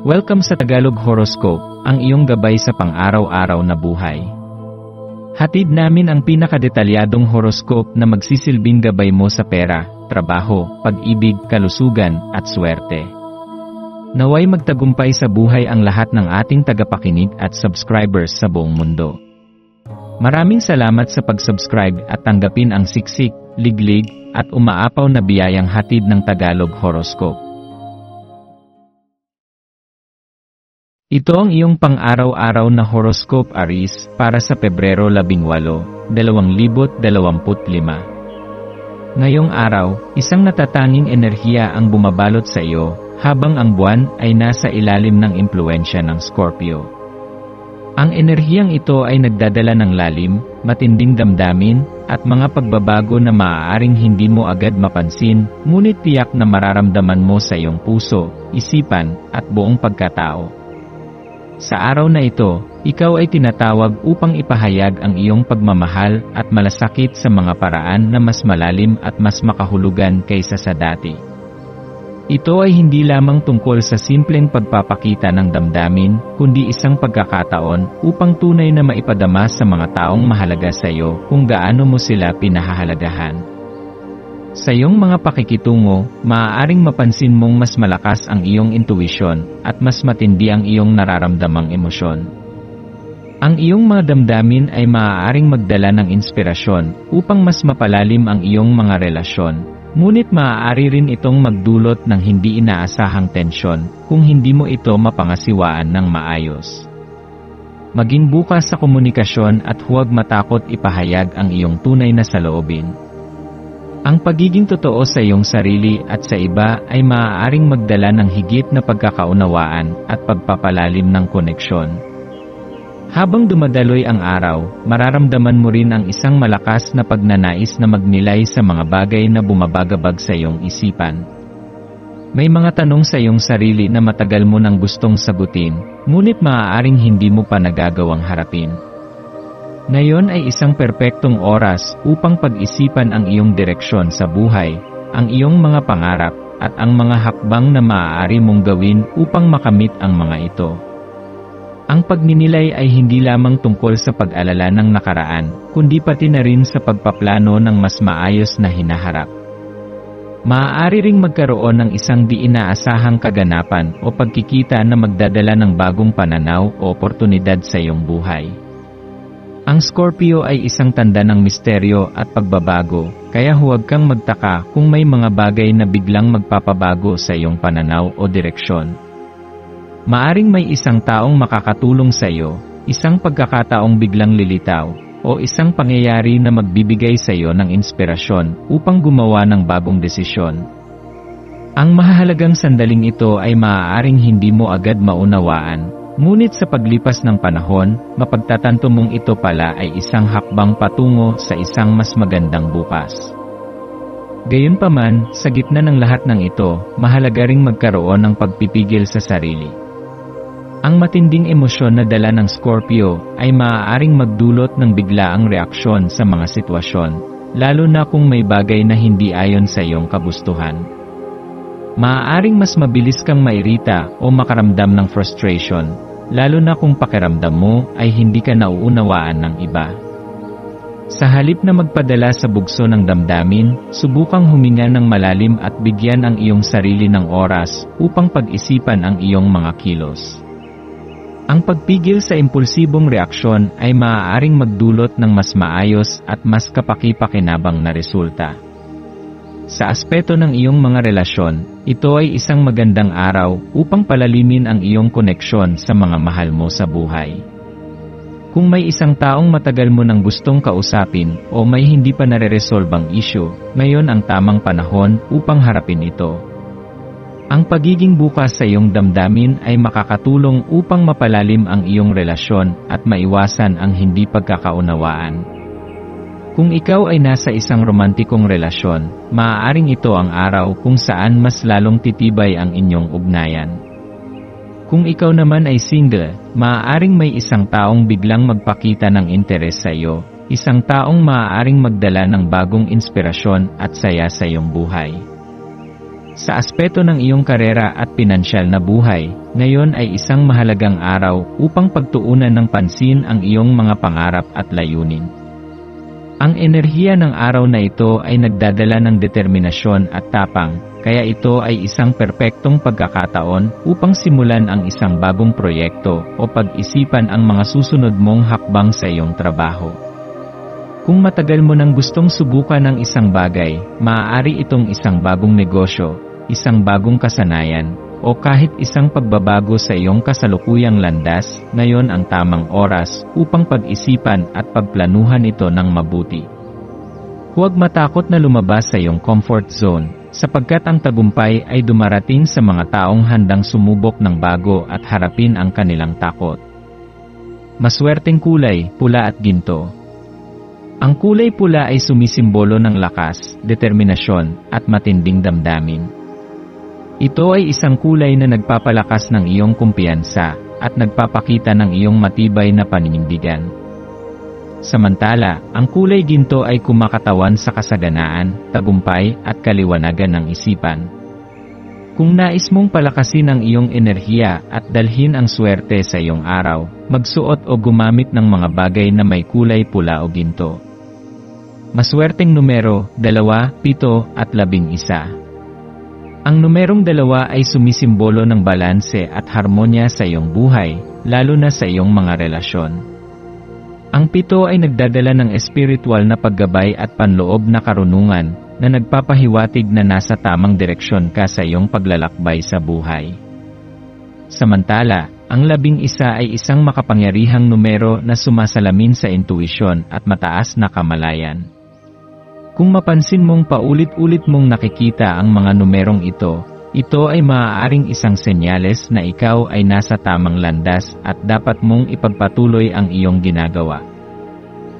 Welcome sa Tagalog Horoscope, ang iyong gabay sa pang-araw-araw na buhay. Hatid namin ang pinakadetalyadong horoscope na magsisilbing gabay mo sa pera, trabaho, pag-ibig, kalusugan, at swerte. Naway magtagumpay sa buhay ang lahat ng ating tagapakinig at subscribers sa buong mundo. Maraming salamat sa pag-subscribe at tanggapin ang siksik, liglig, at umaapaw na biyayang hatid ng Tagalog Horoscope. Ito ang iyong pang-araw-araw na horoscope Aries para sa Pebrero 18, 2025. Ngayong araw, isang natatanging enerhiya ang bumabalot sa iyo, habang ang buwan ay nasa ilalim ng impluwensya ng Scorpio. Ang enerhiyang ito ay nagdadala ng lalim, matinding damdamin, at mga pagbabago na maaaring hindi mo agad mapansin, ngunit tiyak na mararamdaman mo sa iyong puso, isipan, at buong pagkatao. Sa araw na ito, ikaw ay tinatawag upang ipahayag ang iyong pagmamahal at malasakit sa mga paraan na mas malalim at mas makahulugan kaysa sa dati. Ito ay hindi lamang tungkol sa simpleng pagpapakita ng damdamin, kundi isang pagkakataon upang tunay na maipadama sa mga taong mahalaga sa iyo kung gaano mo sila pinahahalagahan. Sa iyong mga pakikitungo, maaaring mapansin mong mas malakas ang iyong intuisyon at mas matindi ang iyong nararamdamang emosyon. Ang iyong mga damdamin ay maaaring magdala ng inspirasyon upang mas mapalalim ang iyong mga relasyon, ngunit maaari rin itong magdulot ng hindi inaasahang tensyon kung hindi mo ito mapangasiwaan ng maayos. Maging bukas sa komunikasyon at huwag matakot ipahayag ang iyong tunay na saloobin. Ang pagiging totoo sa iyong sarili at sa iba ay maaaring magdala ng higit na pagkakaunawaan at pagpapalalim ng koneksyon. Habang dumadaloy ang araw, mararamdaman mo rin ang isang malakas na pagnanais na magnilay sa mga bagay na bumabagabag sa iyong isipan. May mga tanong sa iyong sarili na matagal mo nang gustong sagutin, ngunit maaaring hindi mo pa nagagawang harapin. Ngayon ay isang perpektong oras upang pag-isipan ang iyong direksyon sa buhay, ang iyong mga pangarap, at ang mga hakbang na maaari mong gawin upang makamit ang mga ito. Ang pagninilay ay hindi lamang tungkol sa pag-alala ng nakaraan, kundi pati na rin sa pagpaplano ng mas maayos na hinaharap. Maaari ring magkaroon ng isang di inaasahang kaganapan o pagkikita na magdadala ng bagong pananaw o oportunidad sa iyong buhay. Ang Scorpio ay isang tanda ng misteryo at pagbabago, kaya huwag kang magtaka kung may mga bagay na biglang magpapabago sa iyong pananaw o direksyon. Maaring may isang taong makakatulong sa iyo, isang pagkakataong biglang lilitaw, o isang pangyayari na magbibigay sa iyo ng inspirasyon upang gumawa ng bagong desisyon. Ang mahalagang sandaling ito ay maaaring hindi mo agad maunawaan, ngunit sa paglipas ng panahon, mapagtatanto mong ito pala ay isang hakbang patungo sa isang mas magandang bukas. Gayunpaman, sa gitna ng lahat ng ito, mahalaga ring magkaroon ng pagpipigil sa sarili. Ang matinding emosyon na dala ng Scorpio ay maaaring magdulot ng biglaang reaksyon sa mga sitwasyon, lalo na kung may bagay na hindi ayon sa iyong kagustuhan. Maaaring mas mabilis kang mairita o makaramdam ng frustration, lalo na kung pakiramdam mo ay hindi ka nauunawaan ng iba. Sa halip na magpadala sa bugso ng damdamin, subukang huminga ng malalim at bigyan ang iyong sarili ng oras upang pag-isipan ang iyong mga kilos. Ang pagpigil sa impulsibong reaksyon ay maaaring magdulot ng mas maayos at mas kapaki-pakinabang na resulta. Sa aspeto ng iyong mga relasyon, ito ay isang magandang araw upang palalimin ang iyong koneksyon sa mga mahal mo sa buhay. Kung may isang taong matagal mo nang gustong kausapin o may hindi pa nare-resolbang issue, ngayon ang tamang panahon upang harapin ito. Ang pagiging bukas sa iyong damdamin ay makakatulong upang mapalalim ang iyong relasyon at maiwasan ang hindi pagkakaunawaan. Kung ikaw ay nasa isang romantikong relasyon, maaaring ito ang araw kung saan mas lalong titibay ang inyong ugnayan. Kung ikaw naman ay single, maaaring may isang taong biglang magpakita ng interes sa iyo, isang taong maaaring magdala ng bagong inspirasyon at saya sa iyong buhay. Sa aspeto ng iyong karera at pinansyal na buhay, ngayon ay isang mahalagang araw upang pagtuunan ng pansin ang iyong mga pangarap at layunin. Ang enerhiya ng araw na ito ay nagdadala ng determinasyon at tapang, kaya ito ay isang perpektong pagkakataon upang simulan ang isang bagong proyekto o pag-isipan ang mga susunod mong hakbang sa iyong trabaho. Kung matagal mo nang gustong subukan ng isang bagay, maaari itong isang bagong negosyo, isang bagong kasanayan, o kahit isang pagbabago sa iyong kasalukuyang landas, ngayon ang tamang oras upang pag-isipan at pagplanuhan ito ng mabuti. Huwag matakot na lumabas sa iyong comfort zone, sapagkat ang tagumpay ay dumarating sa mga taong handang sumubok ng bago at harapin ang kanilang takot. Maswerteng kulay, pula at ginto. Ang kulay pula ay sumisimbolo ng lakas, determinasyon, at matinding damdamin. Ito ay isang kulay na nagpapalakas ng iyong kumpiyansa at nagpapakita ng iyong matibay na paninindigan. Samantala, ang kulay ginto ay kumakatawan sa kasaganaan, tagumpay at kaliwanagan ng isipan. Kung nais mong palakasin ang iyong enerhiya at dalhin ang swerte sa iyong araw, magsuot o gumamit ng mga bagay na may kulay pula o ginto. Maswerteng numero, 2, 7 at 11. Ang numerong 2 ay sumisimbolo ng balanse at harmonya sa iyong buhay, lalo na sa iyong mga relasyon. Ang 7 ay nagdadala ng espiritual na paggabay at panloob na karunungan na nagpapahiwatig na nasa tamang direksyon ka sa iyong paglalakbay sa buhay. Samantala, ang 11 ay isang makapangyarihang numero na sumasalamin sa intuisyon at mataas na kamalayan. Kung mapansin mong paulit-ulit mong nakikita ang mga numerong ito ay maaaring isang senyales na ikaw ay nasa tamang landas at dapat mong ipagpatuloy ang iyong ginagawa.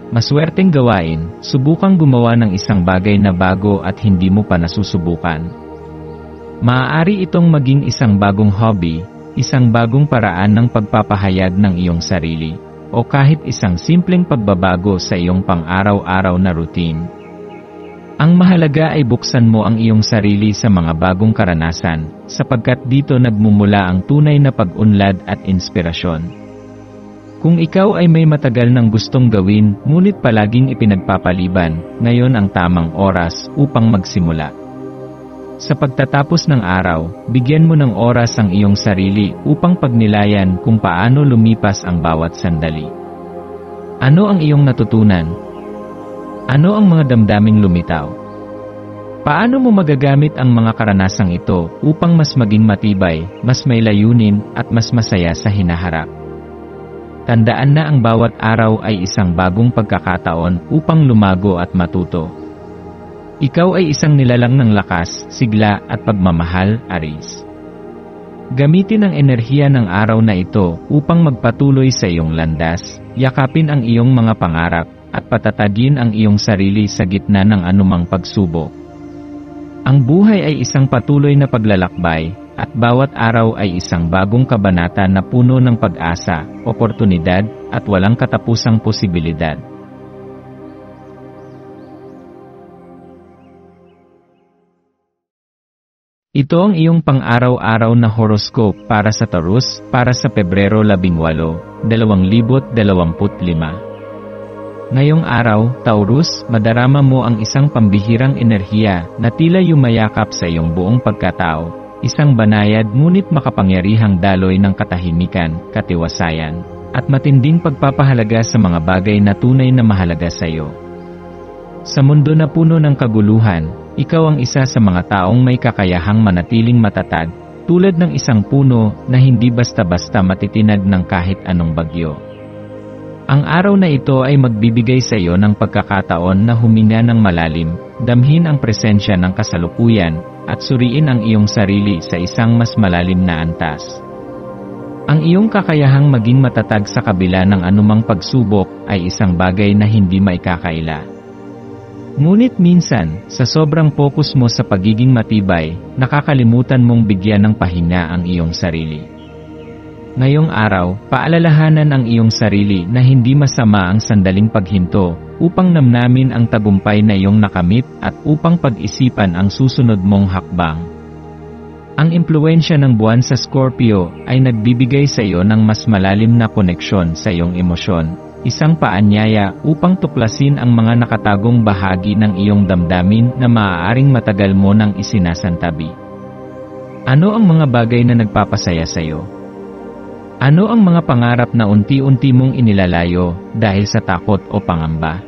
Maswerteng gawain, subukang gumawa ng isang bagay na bago at hindi mo pa nasusubukan. Maaari itong maging isang bagong hobby, isang bagong paraan ng pagpapahayag ng iyong sarili, o kahit isang simpleng pagbabago sa iyong pang-araw-araw na routine. Ang mahalaga ay buksan mo ang iyong sarili sa mga bagong karanasan, sapagkat dito nagmumula ang tunay na pag-unlad at inspirasyon. Kung ikaw ay may matagal nang gustong gawin, ngunit palaging ipinagpapaliban, ngayon ang tamang oras upang magsimula. Sa pagtatapos ng araw, bigyan mo ng oras ang iyong sarili upang pagnilayan kung paano lumipas ang bawat sandali. Ano ang iyong natutunan? Ano ang mga damdaming lumitaw? Paano mo magagamit ang mga karanasang ito upang mas maging matibay, mas may layunin at mas masaya sa hinaharap? Tandaan na ang bawat araw ay isang bagong pagkakataon upang lumago at matuto. Ikaw ay isang nilalang ng lakas, sigla at pagmamahal, Aries. Gamitin ang enerhiya ng araw na ito upang magpatuloy sa iyong landas, yakapin ang iyong mga pangarap, at patatagin ang iyong sarili sa gitna ng anumang pagsubok. Ang buhay ay isang patuloy na paglalakbay, at bawat araw ay isang bagong kabanata na puno ng pag-asa, oportunidad, at walang katapusang posibilidad. Ito ang iyong pang-araw-araw na horoscope para sa Taurus para sa Pebrero 18, 2025. Ngayong araw, Taurus, madarama mo ang isang pambihirang enerhiya na tila yumayakap sa iyong buong pagkatao, isang banayad ngunit makapangyarihang daloy ng katahimikan, katiwasayan, at matinding pagpapahalaga sa mga bagay na tunay na mahalaga sa iyo. Sa mundo na puno ng kaguluhan, ikaw ang isa sa mga taong may kakayahang manatiling matatag, tulad ng isang puno na hindi basta-basta matitinag ng kahit anong bagyo. Ang araw na ito ay magbibigay sa iyo ng pagkakataon na huminga ng malalim, damhin ang presensya ng kasalukuyan, at suriin ang iyong sarili sa isang mas malalim na antas. Ang iyong kakayahang maging matatag sa kabila ng anumang pagsubok ay isang bagay na hindi maikakaila. Ngunit minsan, sa sobrang focus mo sa pagiging matibay, nakakalimutan mong bigyan ng pahinga ang iyong sarili. Ngayong araw, paalalahanan ang iyong sarili na hindi masama ang sandaling paghinto upang namnamin ang tagumpay na iyong nakamit at upang pag-isipan ang susunod mong hakbang. Ang impluwensya ng buwan sa Scorpio ay nagbibigay sa iyo ng mas malalim na koneksyon sa iyong emosyon, isang paanyaya upang tuklasin ang mga nakatagong bahagi ng iyong damdamin na maaaring matagal mo nang isinasantabi. Ano ang mga bagay na nagpapasaya sa iyo? Ano ang mga pangarap na unti-unti mong inilalayo dahil sa takot o pangamba?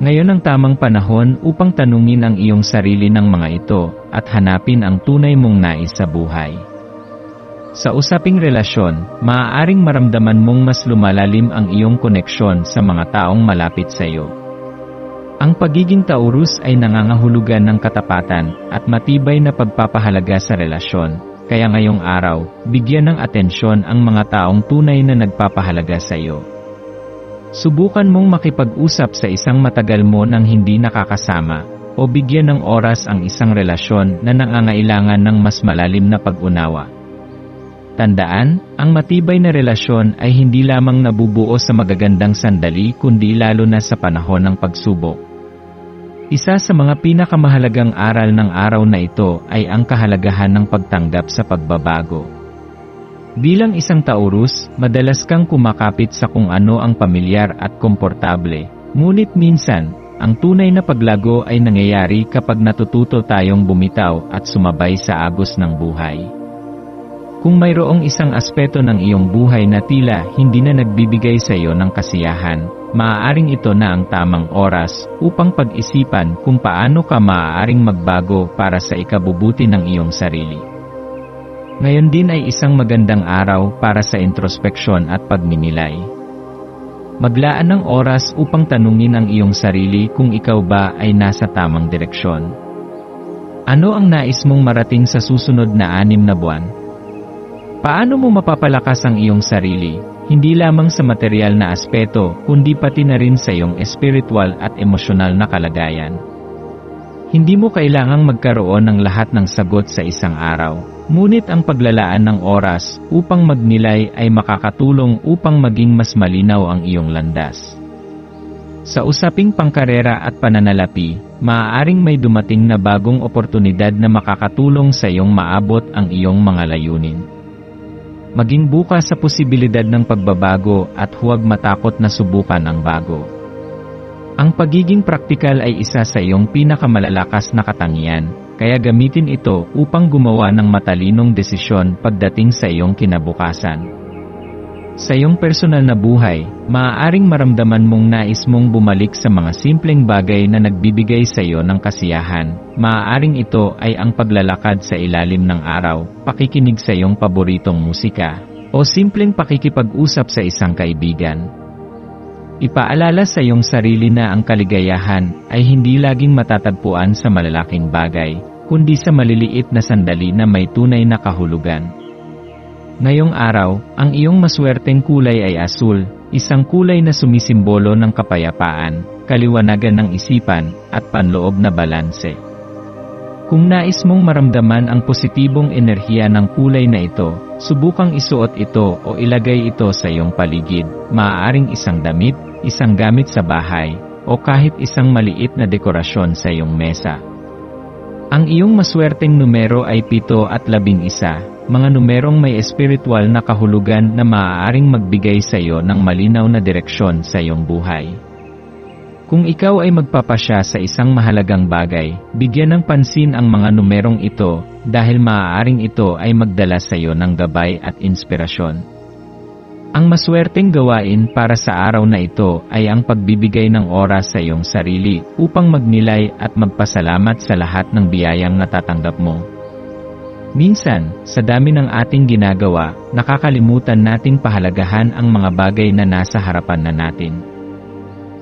Ngayon ang tamang panahon upang tanungin ang iyong sarili ng mga ito at hanapin ang tunay mong nais sa buhay. Sa usaping relasyon, maaaring maramdaman mong mas lumalalim ang iyong koneksyon sa mga taong malapit sa iyo. Ang pagiging Taurus ay nangangahulugan ng katapatan at matibay na pagpapahalaga sa relasyon, kaya ngayong araw, bigyan ng atensyon ang mga taong tunay na nagpapahalaga sa iyo. Subukan mong makipag-usap sa isang matagal mo nang hindi nakakasama, o bigyan ng oras ang isang relasyon na nangangailangan ng mas malalim na pag-unawa. Tandaan, ang matibay na relasyon ay hindi lamang nabubuo sa magagandang sandali kundi lalo na sa panahon ng pagsubok. Isa sa mga pinakamahalagang aral ng araw na ito ay ang kahalagahan ng pagtanggap sa pagbabago. Bilang isang Taurus, madalas kang kumakapit sa kung ano ang pamilyar at komportable. Ngunit minsan, ang tunay na paglago ay nangyayari kapag natututo tayong bumitaw at sumabay sa agos ng buhay. Kung mayroong isang aspeto ng iyong buhay na tila hindi na nagbibigay sa iyo ng kasiyahan, maaaring ito na ang tamang oras upang pag-isipan kung paano ka maaaring magbago para sa ikabubuti ng iyong sarili. Ngayon din ay isang magandang araw para sa introspeksyon at pagninilay. Maglaan ng oras upang tanungin ang iyong sarili kung ikaw ba ay nasa tamang direksyon. Ano ang nais mong marating sa susunod na 6 na buwan? Paano mo mapapalakas ang iyong sarili, hindi lamang sa material na aspeto, kundi pati na rin sa iyong espiritual at emosyonal na kalagayan? Hindi mo kailangang magkaroon ng lahat ng sagot sa isang araw, ngunit ang paglalaan ng oras upang magnilay ay makakatulong upang maging mas malinaw ang iyong landas. Sa usaping pangkarera at pananalapi, maaaring may dumating na bagong oportunidad na makakatulong sa iyong maabot ang iyong mga layunin. Maging bukas sa posibilidad ng pagbabago at huwag matakot na subukan ang bago. Ang pagiging praktikal ay isa sa iyong pinakamalalakas na katangian, kaya gamitin ito upang gumawa ng matalinong desisyon pagdating sa iyong kinabukasan. Sa iyong personal na buhay, maaaring maramdaman mong nais mong bumalik sa mga simpleng bagay na nagbibigay sa iyo ng kasiyahan. Maaaring ito ay ang paglalakad sa ilalim ng araw, pakikinig sa iyong paboritong musika, o simpleng pakikipag-usap sa isang kaibigan. Ipaalala sa iyong sarili na ang kaligayahan ay hindi laging matatagpuan sa malalaking bagay, kundi sa maliliit na sandali na may tunay na kahulugan. Ngayong araw, ang iyong maswerteng kulay ay asul, isang kulay na sumisimbolo ng kapayapaan, kaliwanagan ng isipan, at panloob na balanse. Kung nais mong maramdaman ang positibong enerhiya ng kulay na ito, subukang isuot ito o ilagay ito sa iyong paligid, maaaring isang damit, isang gamit sa bahay, o kahit isang maliit na dekorasyon sa iyong mesa. Ang iyong maswerteng numero ay 7 at 11, mga numerong may espiritual na kahulugan na maaaring magbigay sa iyo ng malinaw na direksyon sa iyong buhay. Kung ikaw ay magpapasya sa isang mahalagang bagay, bigyan ng pansin ang mga numerong ito dahil maaaring ito ay magdala sa iyo ng gabay at inspirasyon. Ang maswerteng gawain para sa araw na ito ay ang pagbibigay ng oras sa iyong sarili upang magnilay at magpasalamat sa lahat ng biyayang natatanggap mo. Minsan, sa dami ng ating ginagawa, nakakalimutan nating pahalagahan ang mga bagay na nasa harapan na natin.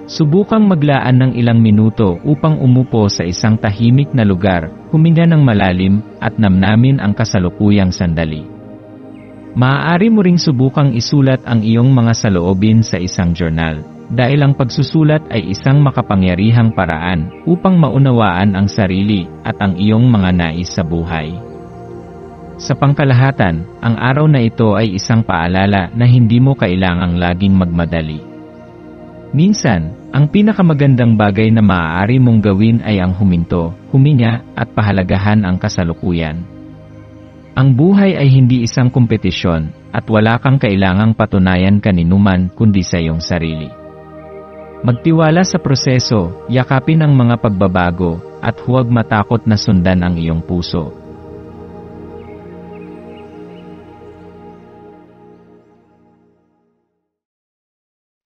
Subukang maglaan ng ilang minuto upang umupo sa isang tahimik na lugar, huminga ng malalim, at namnamin ang kasalukuyang sandali. Maaari mo ring subukang isulat ang iyong mga saloobin sa isang journal, dahil ang pagsusulat ay isang makapangyarihang paraan upang maunawaan ang sarili at ang iyong mga nais sa buhay. Sa pangkalahatan, ang araw na ito ay isang paalala na hindi mo kailangang laging magmadali. Minsan, ang pinakamagandang bagay na maaari mong gawin ay ang huminto, huminga, at pahalagahan ang kasalukuyan. Ang buhay ay hindi isang kompetisyon, at wala kang kailangang patunayan kaninuman kundi sa iyong sarili. Magtiwala sa proseso, yakapin ang mga pagbabago, at huwag matakot na sundan ang iyong puso.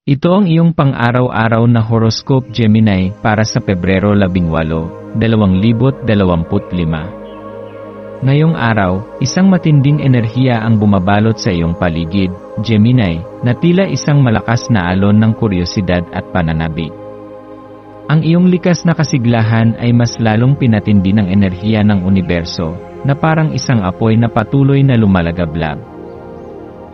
Ito ang iyong pang-araw-araw na horoscope Gemini para sa Pebrero 18, 2025. Ngayong araw, isang matinding enerhiya ang bumabalot sa iyong paligid, Gemini, na tila isang malakas na alon ng kuryosidad at pananabik. Ang iyong likas na kasiglahan ay mas lalong pinatindi ng enerhiya ng universo, na parang isang apoy na patuloy na lumalagablab.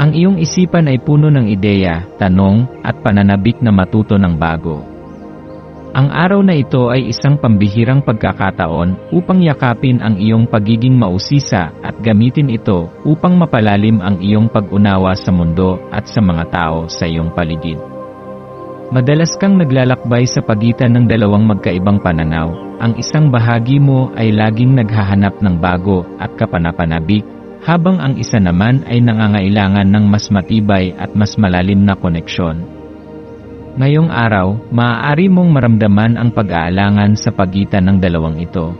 Ang iyong isipan ay puno ng ideya, tanong, at pananabik na matuto ng bago. Ang araw na ito ay isang pambihirang pagkakataon upang yakapin ang iyong pagiging mausisa at gamitin ito upang mapalalim ang iyong pag-unawa sa mundo at sa mga tao sa iyong paligid. Madalas kang naglalakbay sa pagitan ng dalawang magkaibang pananaw. Ang isang bahagi mo ay laging naghahanap ng bago at kapanapanabik, habang ang isa naman ay nangangailangan ng mas matibay at mas malalim na koneksyon. Ngayong araw, maaari mong maramdaman ang pag-aalangan sa pagitan ng dalawang ito.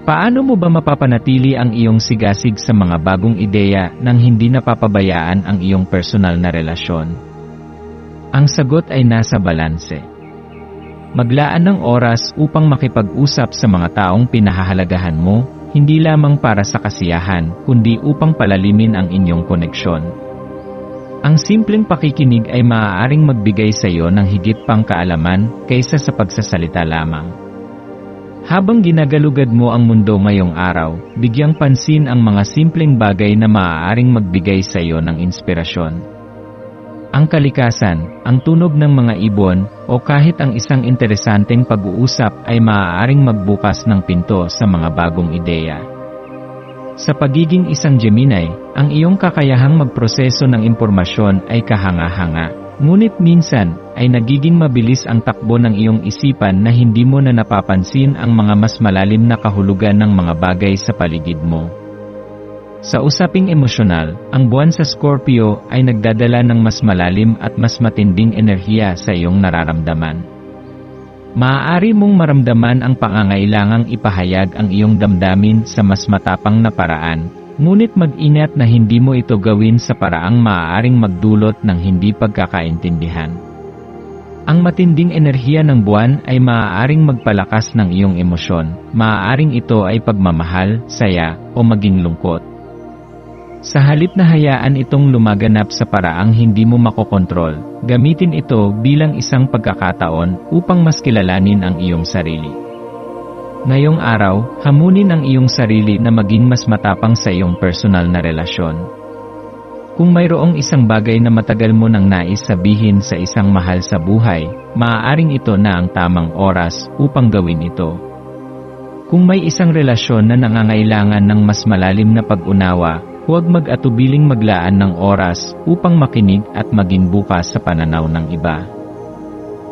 Paano mo ba mapapanatili ang iyong sigasig sa mga bagong ideya nang hindi napapabayaan ang iyong personal na relasyon? Ang sagot ay nasa balanse. Maglaan ng oras upang makipag-usap sa mga taong pinahahalagahan mo, hindi lamang para sa kasiyahan, kundi upang palalimin ang inyong koneksyon. Ang simpleng pakikinig ay maaaring magbigay sa iyo ng higit pang kaalaman kaysa sa pagsasalita lamang. Habang ginagalugad mo ang mundo ngayong araw, bigyang pansin ang mga simpleng bagay na maaaring magbigay sa iyo ng inspirasyon. Ang kalikasan, ang tunog ng mga ibon, o kahit ang isang interesanteng pag-uusap ay maaaring magbukas ng pinto sa mga bagong ideya. Sa pagiging isang Gemini, ang iyong kakayahang magproseso ng impormasyon ay kahanga-hanga. Ngunit minsan, ay nagiging mabilis ang takbo ng iyong isipan na hindi mo na napapansin ang mga mas malalim na kahulugan ng mga bagay sa paligid mo. Sa usaping emosyonal, ang buwan sa Scorpio ay nagdadala ng mas malalim at mas matinding enerhiya sa iyong nararamdaman. Maaari mong maramdaman ang pangangailangang ipahayag ang iyong damdamin sa mas matapang na paraan, ngunit mag-ingat na hindi mo ito gawin sa paraang maaaring magdulot ng hindi pagkakaintindihan. Ang matinding enerhiya ng buwan ay maaaring magpalakas ng iyong emosyon, maaaring ito ay pagmamahal, saya, o maging lungkot. Sa halip na hayaan itong lumaganap sa paraang hindi mo makokontrol, gamitin ito bilang isang pagkakataon upang mas kilalanin ang iyong sarili. Ngayong araw, hamunin ang iyong sarili na maging mas matapang sa iyong personal na relasyon. Kung mayroong isang bagay na matagal mo nang nais sabihin sa isang mahal sa buhay, maaaring ito na ang tamang oras upang gawin ito. Kung may isang relasyon na nangangailangan ng mas malalim na pag-unawa, huwag mag-atubiling maglaan ng oras upang makinig at maging bukas sa pananaw ng iba.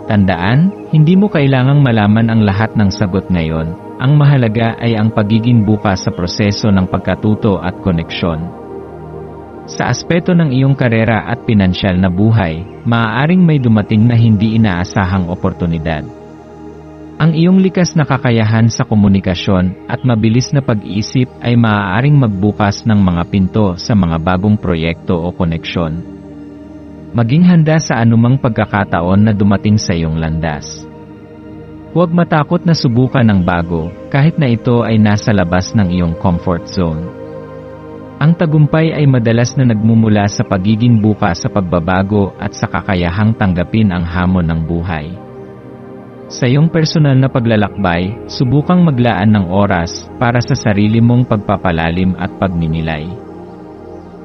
Tandaan, hindi mo kailangang malaman ang lahat ng sagot ngayon. Ang mahalaga ay ang pagiging bukas sa proseso ng pagkatuto at koneksyon. Sa aspeto ng iyong karera at pinansyal na buhay, maaaring may dumating na hindi inaasahang oportunidad. Ang iyong likas na kakayahan sa komunikasyon at mabilis na pag-iisip ay maaaring magbukas ng mga pinto sa mga bagong proyekto o koneksyon. Maging handa sa anumang pagkakataon na dumating sa iyong landas. Huwag matakot na subukan ng bago, kahit na ito ay nasa labas ng iyong comfort zone. Ang tagumpay ay madalas na nagmumula sa pagiging bukas sa pagbabago at sa kakayahang tanggapin ang hamon ng buhay. Sa iyong personal na paglalakbay, subukang maglaan ng oras para sa sarili mong pagpapalalim at pagninilay.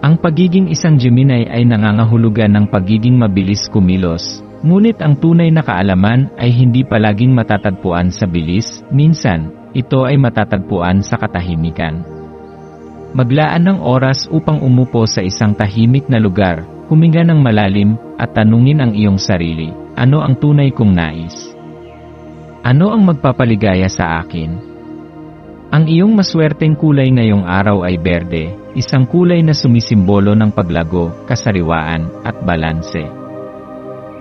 Ang pagiging isang Gemini ay nangangahulugan ng pagiging mabilis kumilos, ngunit ang tunay na kaalaman ay hindi palaging matatagpuan sa bilis, minsan, ito ay matatagpuan sa katahimikan. Maglaan ng oras upang umupo sa isang tahimik na lugar, huminga ng malalim, at tanungin ang iyong sarili, ano ang tunay kong nais? Ano ang magpapaligaya sa akin? Ang iyong maswerteng kulay ngayong araw ay berde, isang kulay na sumisimbolo ng paglago, kasariwaan, at balanse.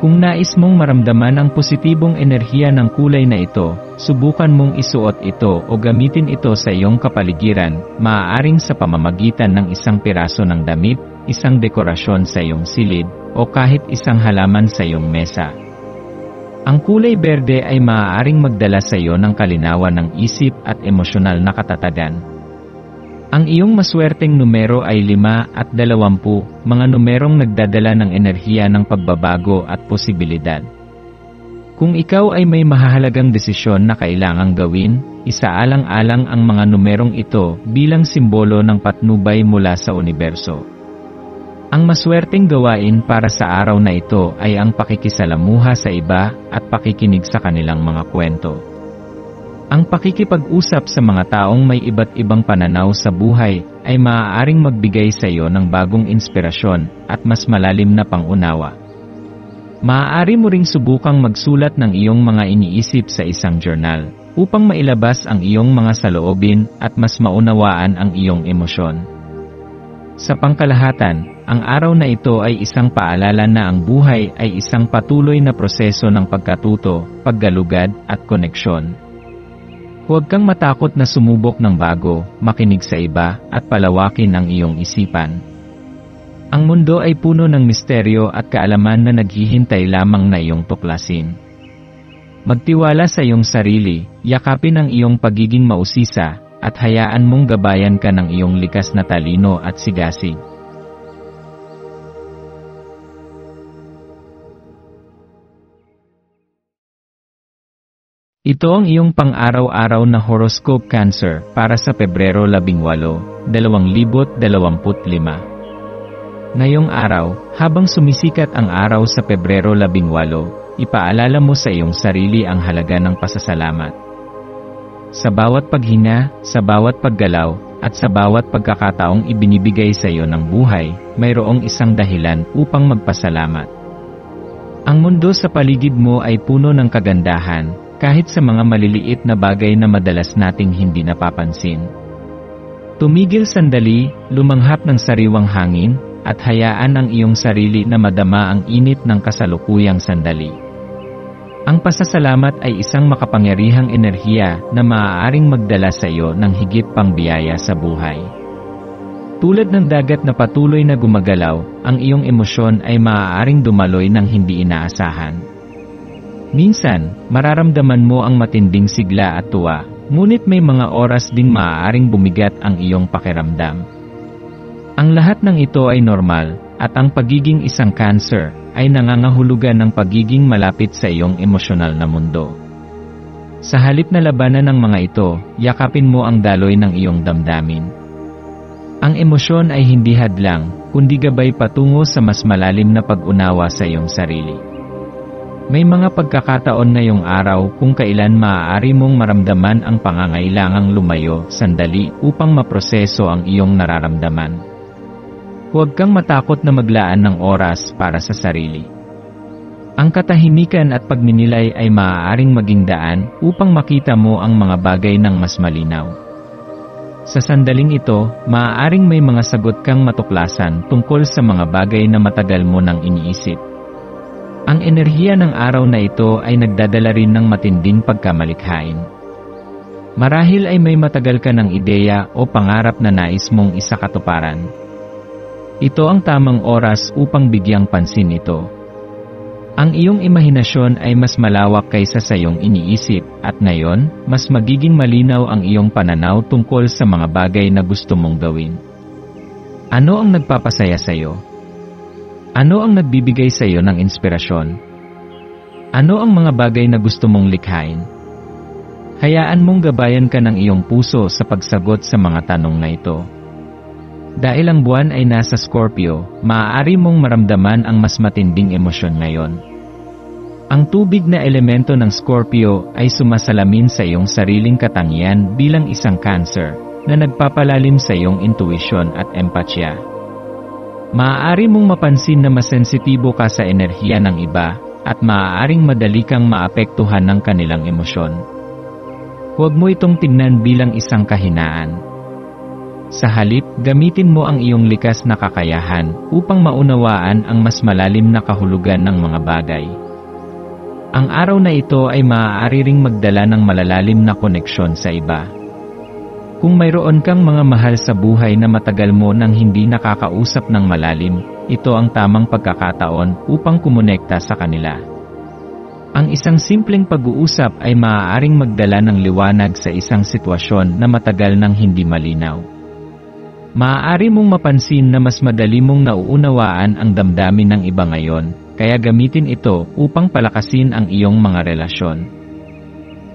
Kung nais mong maramdaman ang positibong enerhiya ng kulay na ito, subukan mong isuot ito o gamitin ito sa iyong kapaligiran, maaaring sa pamamagitan ng isang piraso ng damit, isang dekorasyon sa iyong silid, o kahit isang halaman sa iyong mesa. Ang kulay berde ay maaaring magdala sa iyo ng kalinawan ng isip at emosyonal na katatagan. Ang iyong maswerteng numero ay 5 at 20, mga numerong nagdadala ng enerhiya ng pagbabago at posibilidad. Kung ikaw ay may mahahalagang desisyon na kailangang gawin, isaalang-alang ang mga numerong ito bilang simbolo ng patnubay mula sa universo. Ang maswerteng gawain para sa araw na ito ay ang pakikisalamuha sa iba at pakikinig sa kanilang mga kwento. Ang pakikipag-usap sa mga taong may iba't ibang pananaw sa buhay ay maaaring magbigay sa iyo ng bagong inspirasyon at mas malalim na pangunawa. Maaari mo ring subukang magsulat ng iyong mga iniisip sa isang journal upang mailabas ang iyong mga saloobin at mas maunawaan ang iyong emosyon. Sa pangkalahatan, ang araw na ito ay isang paalala na ang buhay ay isang patuloy na proseso ng pagkatuto, paggalugad, at koneksyon. Huwag kang matakot na sumubok ng bago, makinig sa iba, at palawakin ang iyong isipan. Ang mundo ay puno ng misteryo at kaalaman na naghihintay lamang na iyong tuklasin. Magtiwala sa iyong sarili, yakapin ang iyong pagiging mausisa, at hayaan mong gabayan ka ng iyong likas na talino at sigasig. Ito ang iyong pang-araw-araw na horoscope Cancer para sa Pebrero 18, 2025. Ngayong araw, habang sumisikat ang araw sa Pebrero 18, ipaalala mo sa iyong sarili ang halaga ng pasasalamat. Sa bawat paghinga, sa bawat paggalaw, at sa bawat pagkakataong ibinibigay sa iyo ng buhay, mayroong isang dahilan upang magpasalamat. Ang mundo sa paligid mo ay puno ng kagandahan, kahit sa mga maliliit na bagay na madalas nating hindi napapansin. Tumigil sandali, lumanghap ng sariwang hangin, at hayaan ang iyong sarili na madama ang init ng kasalukuyang sandali. Ang pasasalamat ay isang makapangyarihang enerhiya na maaaring magdala sa iyo ng higit pang biyaya sa buhay. Tulad ng dagat na patuloy na gumagalaw, ang iyong emosyon ay maaaring dumaloy ng hindi inaasahan. Minsan, mararamdaman mo ang matinding sigla at tuwa, ngunit may mga oras ding maaaring bumigat ang iyong pakiramdam. Ang lahat ng ito ay normal, at ang pagiging isang Cancer ay nangangahulugan ng pagiging malapit sa iyong emosyonal na mundo. Sa halip na labanan ng mga ito, yakapin mo ang daloy ng iyong damdamin. Ang emosyon ay hindi hadlang, kundi gabay patungo sa mas malalim na pag-unawa sa iyong sarili. May mga pagkakataon ngayong araw kung kailan maaari mong maramdaman ang pangangailangang lumayo sandali upang maproseso ang iyong nararamdaman. Huwag kang matakot na maglaan ng oras para sa sarili. Ang katahimikan at pagninilay ay maaaring maging daan upang makita mo ang mga bagay ng mas malinaw. Sa sandaling ito, maaaring may mga sagot kang matuklasan tungkol sa mga bagay na matagal mo nang iniisip. Ang enerhiya ng araw na ito ay nagdadala rin ng matinding pagkamalikhain. Marahil ay may matagal ka ng ideya o pangarap na nais mong isakatuparan. Ito ang tamang oras upang bigyang pansin ito. Ang iyong imahinasyon ay mas malawak kaysa sa iyong iniisip, at ngayon, mas magiging malinaw ang iyong pananaw tungkol sa mga bagay na gusto mong gawin. Ano ang nagpapasaya sa iyo? Ano ang nagbibigay sa iyo ng inspirasyon? Ano ang mga bagay na gusto mong likhain? Hayaan mong gabayan ka ng iyong puso sa pagsagot sa mga tanong na ito. Dahil ang buwan ay nasa Scorpio, maaari mong maramdaman ang mas matinding emosyon ngayon. Ang tubig na elemento ng Scorpio ay sumasalamin sa iyong sariling katangian bilang isang Cancer na nagpapalalim sa iyong intuition at empatya. Maaari mong mapansin na mas sensitibo ka sa enerhiya ng iba, at maaaring madali kang maapektuhan ng kanilang emosyon. Huwag mo itong tingnan bilang isang kahinaan. Sa halip, gamitin mo ang iyong likas na kakayahan upang maunawaan ang mas malalim na kahulugan ng mga bagay. Ang araw na ito ay maaari ring magdala ng malalalim na koneksyon sa iba. Kung mayroon kang mga mahal sa buhay na matagal mo nang hindi nakakausap ng malalim, ito ang tamang pagkakataon upang kumonekta sa kanila. Ang isang simpleng pag-uusap ay maaaring magdala ng liwanag sa isang sitwasyon na matagal nang hindi malinaw. Maaari mong mapansin na mas madali mong nauunawaan ang damdamin ng iba ngayon, kaya gamitin ito upang palakasin ang iyong mga relasyon.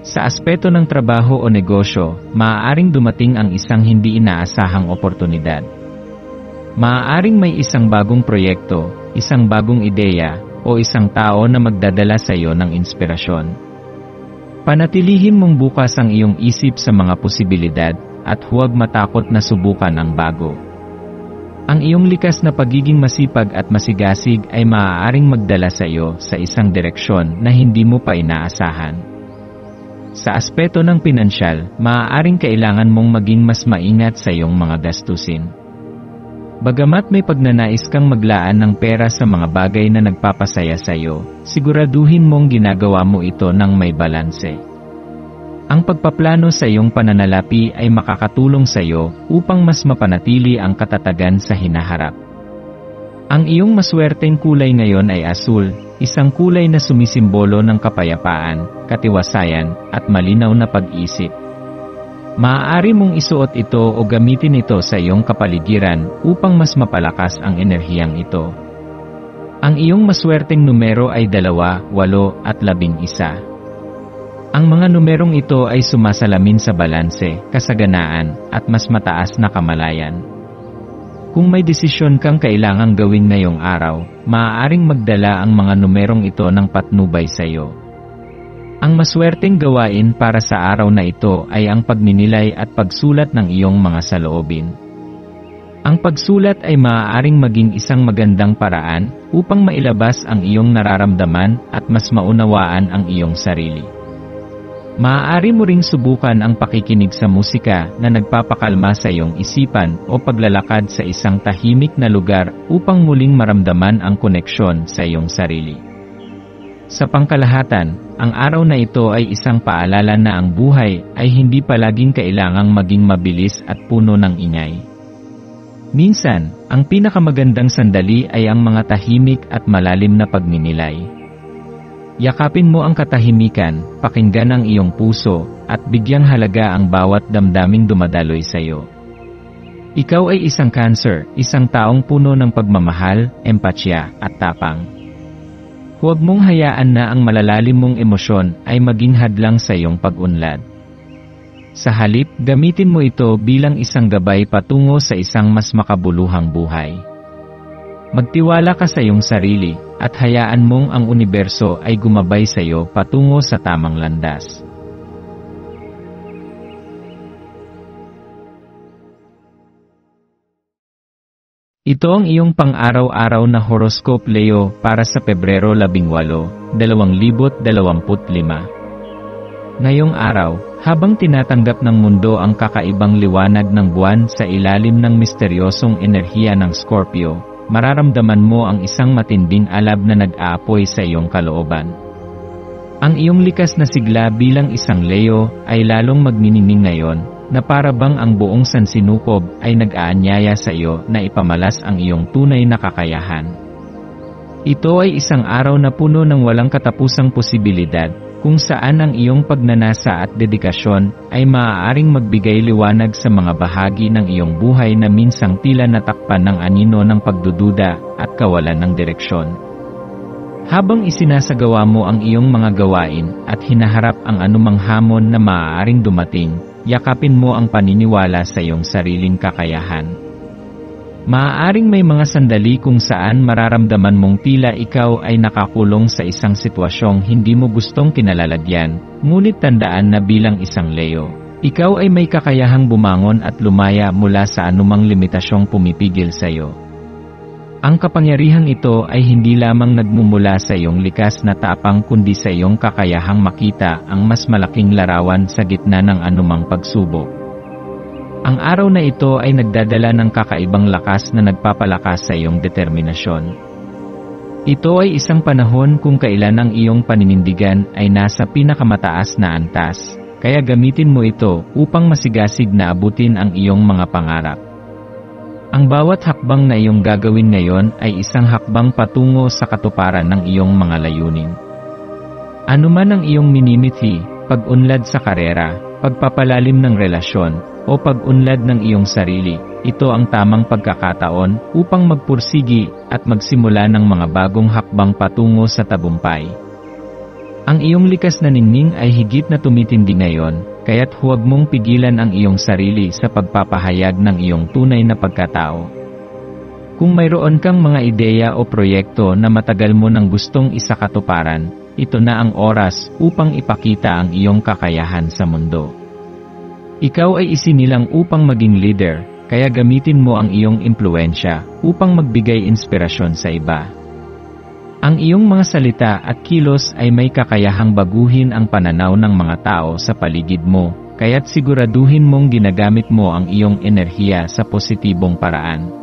Sa aspeto ng trabaho o negosyo, maaaring dumating ang isang hindi inaasahang oportunidad. Maaaring may isang bagong proyekto, isang bagong ideya, o isang tao na magdadala sa iyo ng inspirasyon. Panatilihin mong bukas ang iyong isip sa mga posibilidad, at huwag matakot na subukan ang bago. Ang iyong likas na pagiging masipag at masigasig ay maaaring magdala sa iyo sa isang direksyon na hindi mo pa inaasahan. Sa aspeto ng pinansyal, maaaring kailangan mong maging mas maingat sa iyong mga gastusin. Bagamat may pagnanais kang maglaan ng pera sa mga bagay na nagpapasaya sa iyo, siguraduhin mong ginagawa mo ito ng may balanse. Ang pagpaplano sa iyong pananalapi ay makakatulong sa iyo upang mas mapanatili ang katatagan sa hinaharap. Ang iyong maswerteng kulay ngayon ay asul, isang kulay na sumisimbolo ng kapayapaan, katiwasayan, at malinaw na pag-isip. Maaari mong isuot ito o gamitin ito sa iyong kapaligiran upang mas mapalakas ang enerhiyang ito. Ang iyong maswerteng numero ay 2, 8, at 11. Ang mga numerong ito ay sumasalamin sa balanse, kasaganaan, at mas mataas na kamalayan. Kung may desisyon kang kailangang gawin ngayong araw, maaaring magdala ang mga numerong ito ng patnubay sa iyo. Ang maswerteng gawain para sa araw na ito ay ang pagninilay at pagsulat ng iyong mga saloobin. Ang pagsulat ay maaaring maging isang magandang paraan upang mailabas ang iyong nararamdaman at mas maunawaan ang iyong sarili. Maaari mo ring subukan ang pakikinig sa musika na nagpapakalma sa iyong isipan o paglalakad sa isang tahimik na lugar upang muling maramdaman ang koneksyon sa iyong sarili. Sa pangkalahatan, ang araw na ito ay isang paalala na ang buhay ay hindi palaging kailangang maging mabilis at puno ng ingay. Minsan, ang pinakamagandang sandali ay ang mga tahimik at malalim na pagninilay. Yakapin mo ang katahimikan, pakinggan ang iyong puso, at bigyang halaga ang bawat damdaming dumadaloy sa iyo. Ikaw ay isang Cancer, isang taong puno ng pagmamahal, empatya, at tapang. Huwag mong hayaan na ang malalalim mong emosyon ay maging hadlang sa iyong pag-unlad. Sa halip, gamitin mo ito bilang isang gabay patungo sa isang mas makabuluhang buhay. Magtiwala ka sa iyong sarili, at hayaan mong ang universo ay gumabay sa iyo patungo sa tamang landas. Ito ang iyong pang-araw-araw na horoscope Leo para sa Pebrero 18, 2025. Ngayong araw, habang tinatanggap ng mundo ang kakaibang liwanag ng buwan sa ilalim ng misteryosong enerhiya ng Scorpio, mararamdaman mo ang isang matinding alab na nag-aapoy sa iyong kalooban. Ang iyong likas na sigla bilang isang Leo ay lalong magniningning ngayon, na para bang ang buong sansinukob ay nag-aanyaya sa iyo na ipamalas ang iyong tunay na kakayahan. Ito ay isang araw na puno ng walang katapusang posibilidad, kung saan ang iyong pagnanasa at dedikasyon ay maaaring magbigay liwanag sa mga bahagi ng iyong buhay na minsang tila natakpan ng anino ng pagdududa at kawalan ng direksyon. Habang isinasagawa mo ang iyong mga gawain at hinaharap ang anumang hamon na maaaring dumating, yakapin mo ang paniniwala sa iyong sariling kakayahan. Maaaring may mga sandali kung saan mararamdaman mong tila ikaw ay nakakulong sa isang sitwasyong hindi mo gustong kinalalagyan, ngunit tandaan na bilang isang Leo, ikaw ay may kakayahang bumangon at lumaya mula sa anumang limitasyong pumipigil sa iyo. Ang kapangyarihang ito ay hindi lamang nagmumula sa iyong likas na tapang kundi sa iyong kakayahang makita ang mas malaking larawan sa gitna ng anumang pagsubok. Ang araw na ito ay nagdadala ng kakaibang lakas na nagpapalakas sa iyong determinasyon. Ito ay isang panahon kung kailan ang iyong paninindigan ay nasa pinakamataas na antas, kaya gamitin mo ito upang masigasig na abutin ang iyong mga pangarap. Ang bawat hakbang na iyong gagawin ngayon ay isang hakbang patungo sa katuparan ng iyong mga layunin. Ano man ang iyong minimithi, pag-unlad sa karera, pagpapalalim ng relasyon, o pag-unlad ng iyong sarili, ito ang tamang pagkakataon upang magpursigi at magsimula ng mga bagong hakbang patungo sa tagumpay. Ang iyong likas na ningning ay higit na tumitindi ngayon, kaya't huwag mong pigilan ang iyong sarili sa pagpapahayag ng iyong tunay na pagkatao. Kung mayroon kang mga ideya o proyekto na matagal mo nang gustong isakatuparan, ito na ang oras upang ipakita ang iyong kakayahan sa mundo. Ikaw ay isinilang upang maging leader, kaya gamitin mo ang iyong impluwensya upang magbigay inspirasyon sa iba. Ang iyong mga salita at kilos ay may kakayahang baguhin ang pananaw ng mga tao sa paligid mo, kaya't siguraduhin mong ginagamit mo ang iyong enerhiya sa positibong paraan.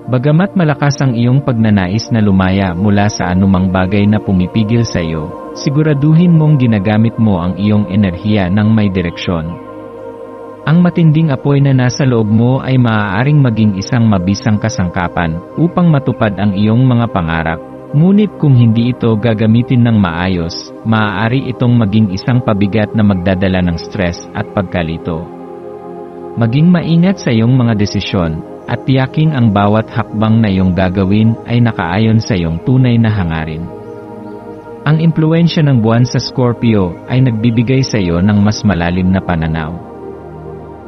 Bagamat malakas ang iyong pagnanais na lumaya mula sa anumang bagay na pumipigil sa iyo, siguraduhin mong ginagamit mo ang iyong enerhiya ng may direksyon. Ang matinding apoy na nasa loob mo ay maaaring maging isang mabisang kasangkapan upang matupad ang iyong mga pangarap. Ngunit kung hindi ito gagamitin ng maayos, maaari itong maging isang pabigat na magdadala ng stress at pagkalito. Maging maingat sa iyong mga desisyon, at tiyaking ang bawat hakbang na iyong gagawin ay nakaayon sa iyong tunay na hangarin. Ang impluwensya ng buwan sa Scorpio ay nagbibigay sa iyo ng mas malalim na pananaw.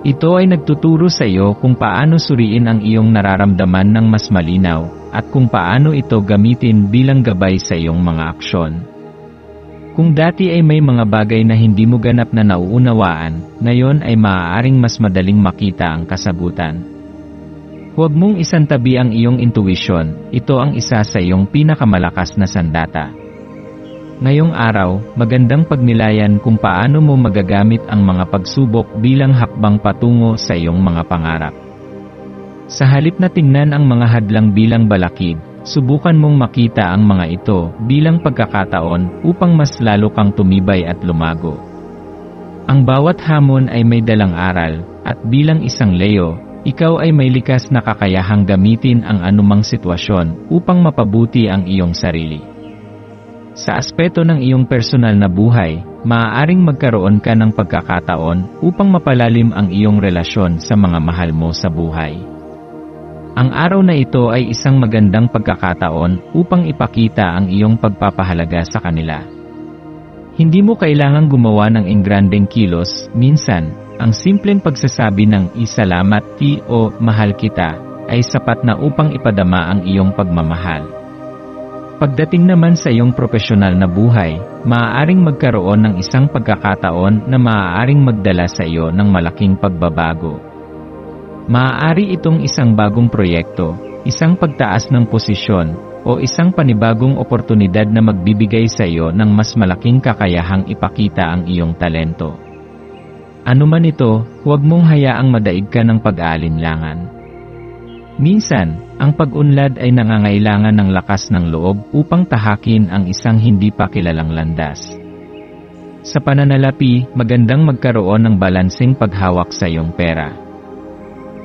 Ito ay nagtuturo sa iyo kung paano suriin ang iyong nararamdaman ng mas malinaw, at kung paano ito gamitin bilang gabay sa iyong mga aksyon. Kung dati ay may mga bagay na hindi mo ganap na nauunawaan, ngayon ay maaaring mas madaling makita ang kasagutan. Huwag mong isantabi ang iyong intuition, ito ang isa sa iyong pinakamalakas na sandata. Ngayong araw, magandang pagnilayan kung paano mo magagamit ang mga pagsubok bilang hakbang patungo sa iyong mga pangarap. Sa halip na tingnan ang mga hadlang bilang balakid, subukan mong makita ang mga ito bilang pagkakataon upang mas lalo kang tumibay at lumago. Ang bawat hamon ay may dalang aral, at bilang isang Leo, ikaw ay may likas na kakayahang gamitin ang anumang sitwasyon upang mapabuti ang iyong sarili. Sa aspeto ng iyong personal na buhay, maaaring magkaroon ka ng pagkakataon upang mapalalim ang iyong relasyon sa mga mahal mo sa buhay. Ang araw na ito ay isang magandang pagkakataon upang ipakita ang iyong pagpapahalaga sa kanila. Hindi mo kailangang gumawa ng engrandeng kilos, minsan, ang simpleng pagsasabi ng "Salamat o mahal kita" ay sapat na upang ipadama ang iyong pagmamahal. Pagdating naman sa iyong profesional na buhay, maaaring magkaroon ng isang pagkakataon na maaaring magdala sa iyo ng malaking pagbabago. Maaari itong isang bagong proyekto, isang pagtaas ng posisyon, o isang panibagong oportunidad na magbibigay sa iyo ng mas malaking kakayahang ipakita ang iyong talento. Ano man ito, huwag mong hayaang madaig ka ng pag-aalinlangan. Minsan, ang pag-unlad ay nangangailangan ng lakas ng loob upang tahakin ang isang hindi pa kilalang landas. Sa pananalapi, magandang magkaroon ng balanseng paghawak sa iyong pera.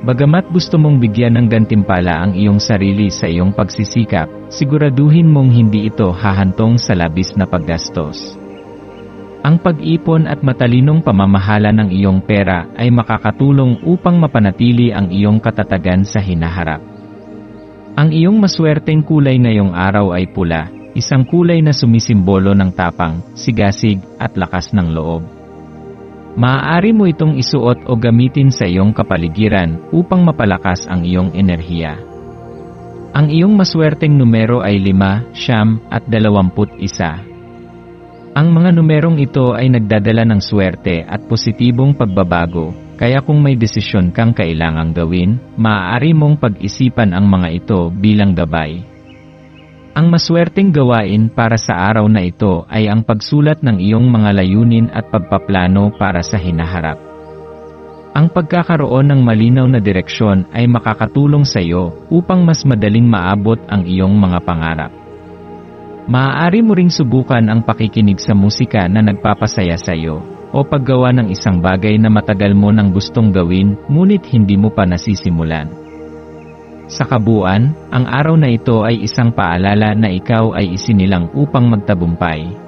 Bagamat gusto mong bigyan ng gantimpala ang iyong sarili sa iyong pagsisikap, siguraduhin mong hindi ito hahantong sa labis na paggastos. Ang pag-ipon at matalinong pamamahala ng iyong pera ay makakatulong upang mapanatili ang iyong katatagan sa hinaharap. Ang iyong maswerteng kulay ngayong araw ay pula, isang kulay na sumisimbolo ng tapang, sigasig, at lakas ng loob. Maaari mo itong isuot o gamitin sa iyong kapaligiran upang mapalakas ang iyong enerhiya. Ang iyong maswerteng numero ay 5, 9, at 21. Ang mga numerong ito ay nagdadala ng swerte at positibong pagbabago, Kaya kung may desisyon kang kailangang gawin, maaari mong pag-isipan ang mga ito bilang gabay. Ang maswerteng gawain para sa araw na ito ay ang pagsulat ng iyong mga layunin at pagpaplano para sa hinaharap. Ang pagkakaroon ng malinaw na direksyon ay makakatulong sa iyo upang mas madaling maabot ang iyong mga pangarap. Maaari mo ring subukan ang pakikinig sa musika na nagpapasaya sa iyo, o paggawa ng isang bagay na matagal mo nang gustong gawin ngunit hindi mo pa nasisimulan. Sa kabuuan, ang araw na ito ay isang paalala na ikaw ay isinilang upang magtagumpay.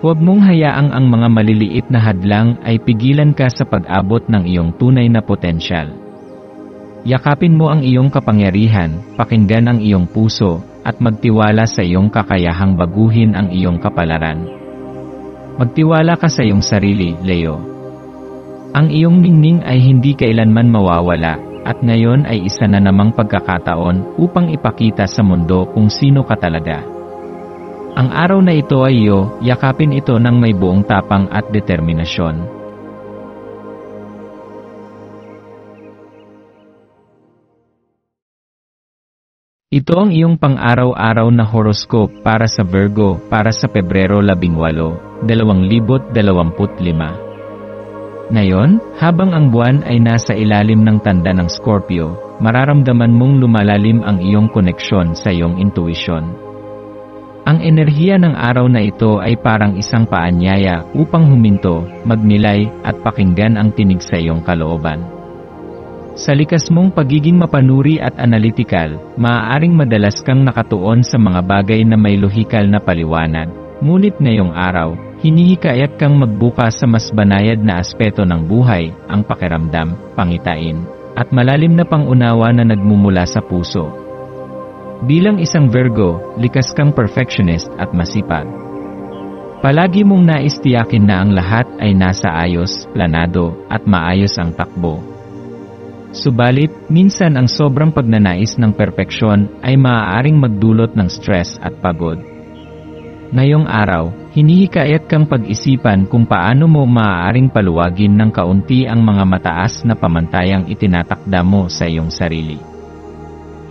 Huwag mong hayaang ang mga maliliit na hadlang ay pigilan ka sa pag-abot ng iyong tunay na potensyal. Yakapin mo ang iyong kapangyarihan, pakinggan ang iyong puso, at magtiwala sa iyong kakayahang baguhin ang iyong kapalaran. Magtiwala ka sa iyong sarili, Leo. Ang iyong ningning ay hindi kailanman mawawala, at ngayon ay isa na namang pagkakataon upang ipakita sa mundo kung sino ka talaga. Ang araw na ito ay iyo, yakapin ito ng may buong tapang at determinasyon. Ito ang iyong pang-araw-araw na horoscope para sa Virgo para sa Pebrero 18, 2025. Ngayon, habang ang buwan ay nasa ilalim ng tanda ng Scorpio, mararamdaman mong lumalalim ang iyong koneksyon sa iyong intuition. Ang enerhiya ng araw na ito ay parang isang paanyaya upang huminto, magnilay, at pakinggan ang tinig sa iyong kalooban. Sa likas mong pagiging mapanuri at analytical, maaaring madalas kang nakatuon sa mga bagay na may lohikal na paliwanag, ngunit ngayong araw, hinihikayat kang magbukas sa mas banayad na aspeto ng buhay, ang pakiramdam, pangitain, at malalim na pangunawa na nagmumula sa puso. Bilang isang Virgo, likas kang perfectionist at masipag. Palagi mong nais tiyakin na ang lahat ay nasa ayos, planado, at maayos ang takbo. Subalit, minsan ang sobrang pagnanais ng perpeksyon ay maaaring magdulot ng stress at pagod. Ngayong araw, hinihikayat kang pag-isipan kung paano mo maaaring paluwagin ng kaunti ang mga mataas na pamantayang itinatakda mo sa iyong sarili.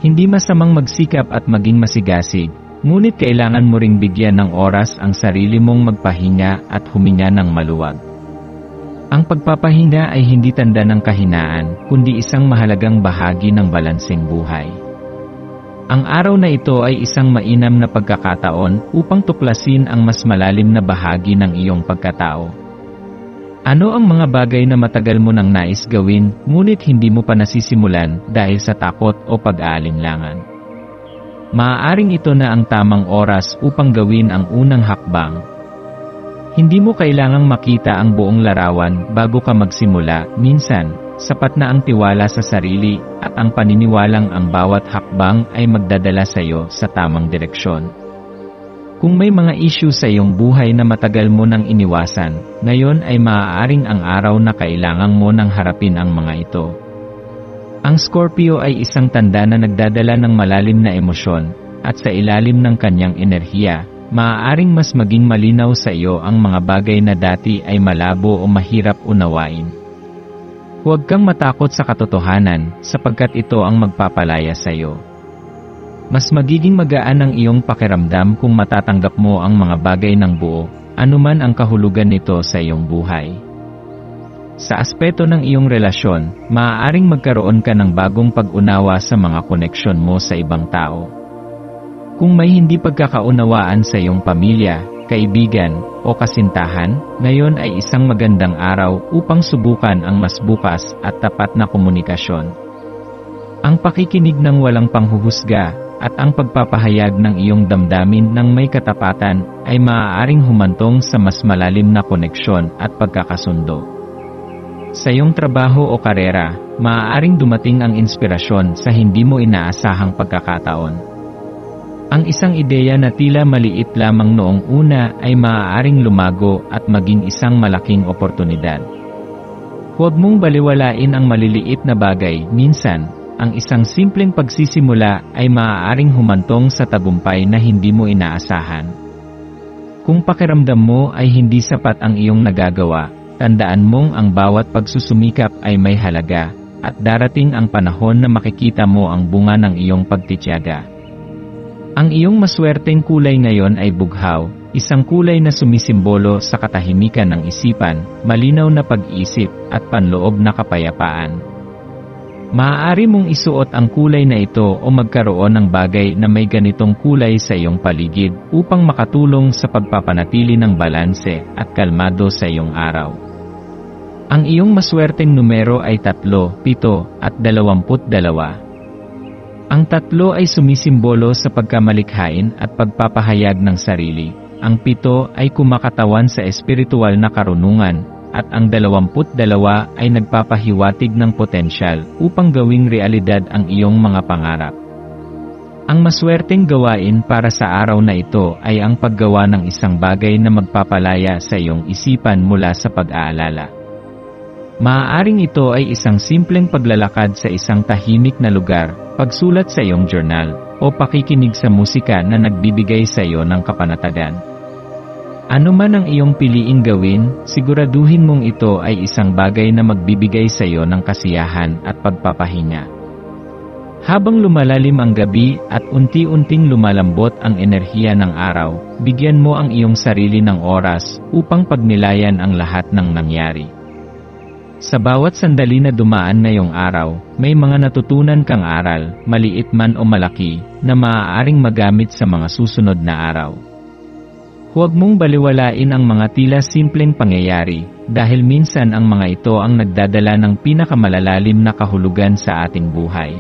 Hindi masamang magsikap at maging masigasig, ngunit kailangan mo ring bigyan ng oras ang sarili mong magpahinga at huminga ng maluwag. Ang pagpapahinga ay hindi tanda ng kahinaan, kundi isang mahalagang bahagi ng balanseng buhay. Ang araw na ito ay isang mainam na pagkakataon upang tuklasin ang mas malalim na bahagi ng iyong pagkatao. Ano ang mga bagay na matagal mo nang nais gawin, ngunit hindi mo pa nasisimulan dahil sa takot o pag-aalinlangan? Maaaring ito na ang tamang oras upang gawin ang unang hakbang. Hindi mo kailangang makita ang buong larawan bago ka magsimula, minsan, sapat na ang tiwala sa sarili at ang paniniwalang ang bawat hakbang ay magdadala sa iyo sa tamang direksyon. Kung may mga issue sa iyong buhay na matagal mo nang iniwasan, ngayon ay maaaring ang araw na kailangang mo nang harapin ang mga ito. Ang Scorpio ay isang tanda na nagdadala ng malalim na emosyon, at sa ilalim ng kanyang enerhiya, maaaring mas maging malinaw sa iyo ang mga bagay na dati ay malabo o mahirap unawain. Huwag kang matakot sa katotohanan, sapagkat ito ang magpapalaya sa iyo. Mas magiging magaan ang iyong pakiramdam kung matatanggap mo ang mga bagay ng buo, anuman ang kahulugan nito sa iyong buhay. Sa aspeto ng iyong relasyon, maaaring magkaroon ka ng bagong pag-unawa sa mga koneksyon mo sa ibang tao. Kung may hindi pagkakaunawaan sa iyong pamilya, kaibigan, o kasintahan, ngayon ay isang magandang araw upang subukan ang mas bukas at tapat na komunikasyon. Ang pakikinig ng walang panghuhusga at ang pagpapahayag ng iyong damdamin ng may katapatan ay maaaring humantong sa mas malalim na koneksyon at pagkakasundo. Sa iyong trabaho o karera, maaaring dumating ang inspirasyon sa hindi mo inaasahang pagkakataon. Ang isang ideya na tila maliit lamang noong una ay maaaring lumago at maging isang malaking oportunidad. Huwag mong baliwalain ang maliliit na bagay, minsan, ang isang simpleng pagsisimula ay maaaring humantong sa tagumpay na hindi mo inaasahan. Kung pakiramdam mo ay hindi sapat ang iyong nagagawa, tandaan mong ang bawat pagsusumikap ay may halaga, at darating ang panahon na makikita mo ang bunga ng iyong pagtitiyaga. Ang iyong maswerteng kulay ngayon ay bughaw, isang kulay na sumisimbolo sa katahimikan ng isipan, malinaw na pag-iisip, at panloob na kapayapaan. Maaari mong isuot ang kulay na ito o magkaroon ng bagay na may ganitong kulay sa iyong paligid upang makatulong sa pagpapanatili ng balanse at kalmado sa iyong araw. Ang iyong maswerteng numero ay 3, 7, at 22. Ang 3 ay sumisimbolo sa pagkamalikhain at pagpapahayag ng sarili. Ang 7 ay kumakatawan sa espiritual na karunungan, at ang 22 ay nagpapahiwatig ng potensyal upang gawing realidad ang iyong mga pangarap. Ang maswerteng gawain para sa araw na ito ay ang paggawa ng isang bagay na magpapalaya sa iyong isipan mula sa pag-aalala. Maaaring ito ay isang simpleng paglalakad sa isang tahimik na lugar, pagsulat sa iyong journal, o pakikinig sa musika na nagbibigay sa iyo ng kapanatagan. Ano man ang iyong piliing gawin, siguraduhin mong ito ay isang bagay na magbibigay sa iyo ng kasiyahan at pagpapahinga. Habang lumalalim ang gabi at unti-unting lumalambot ang enerhiya ng araw, bigyan mo ang iyong sarili ng oras upang pagnilayan ang lahat ng nangyari. Sa bawat sandali na dumaan ngayong araw, may mga natutunan kang aral, maliit man o malaki, na maaaring magamit sa mga susunod na araw. Huwag mong baliwalain ang mga tila simpleng pangyayari, dahil minsan ang mga ito ang nagdadala ng pinakamalalalim na kahulugan sa ating buhay.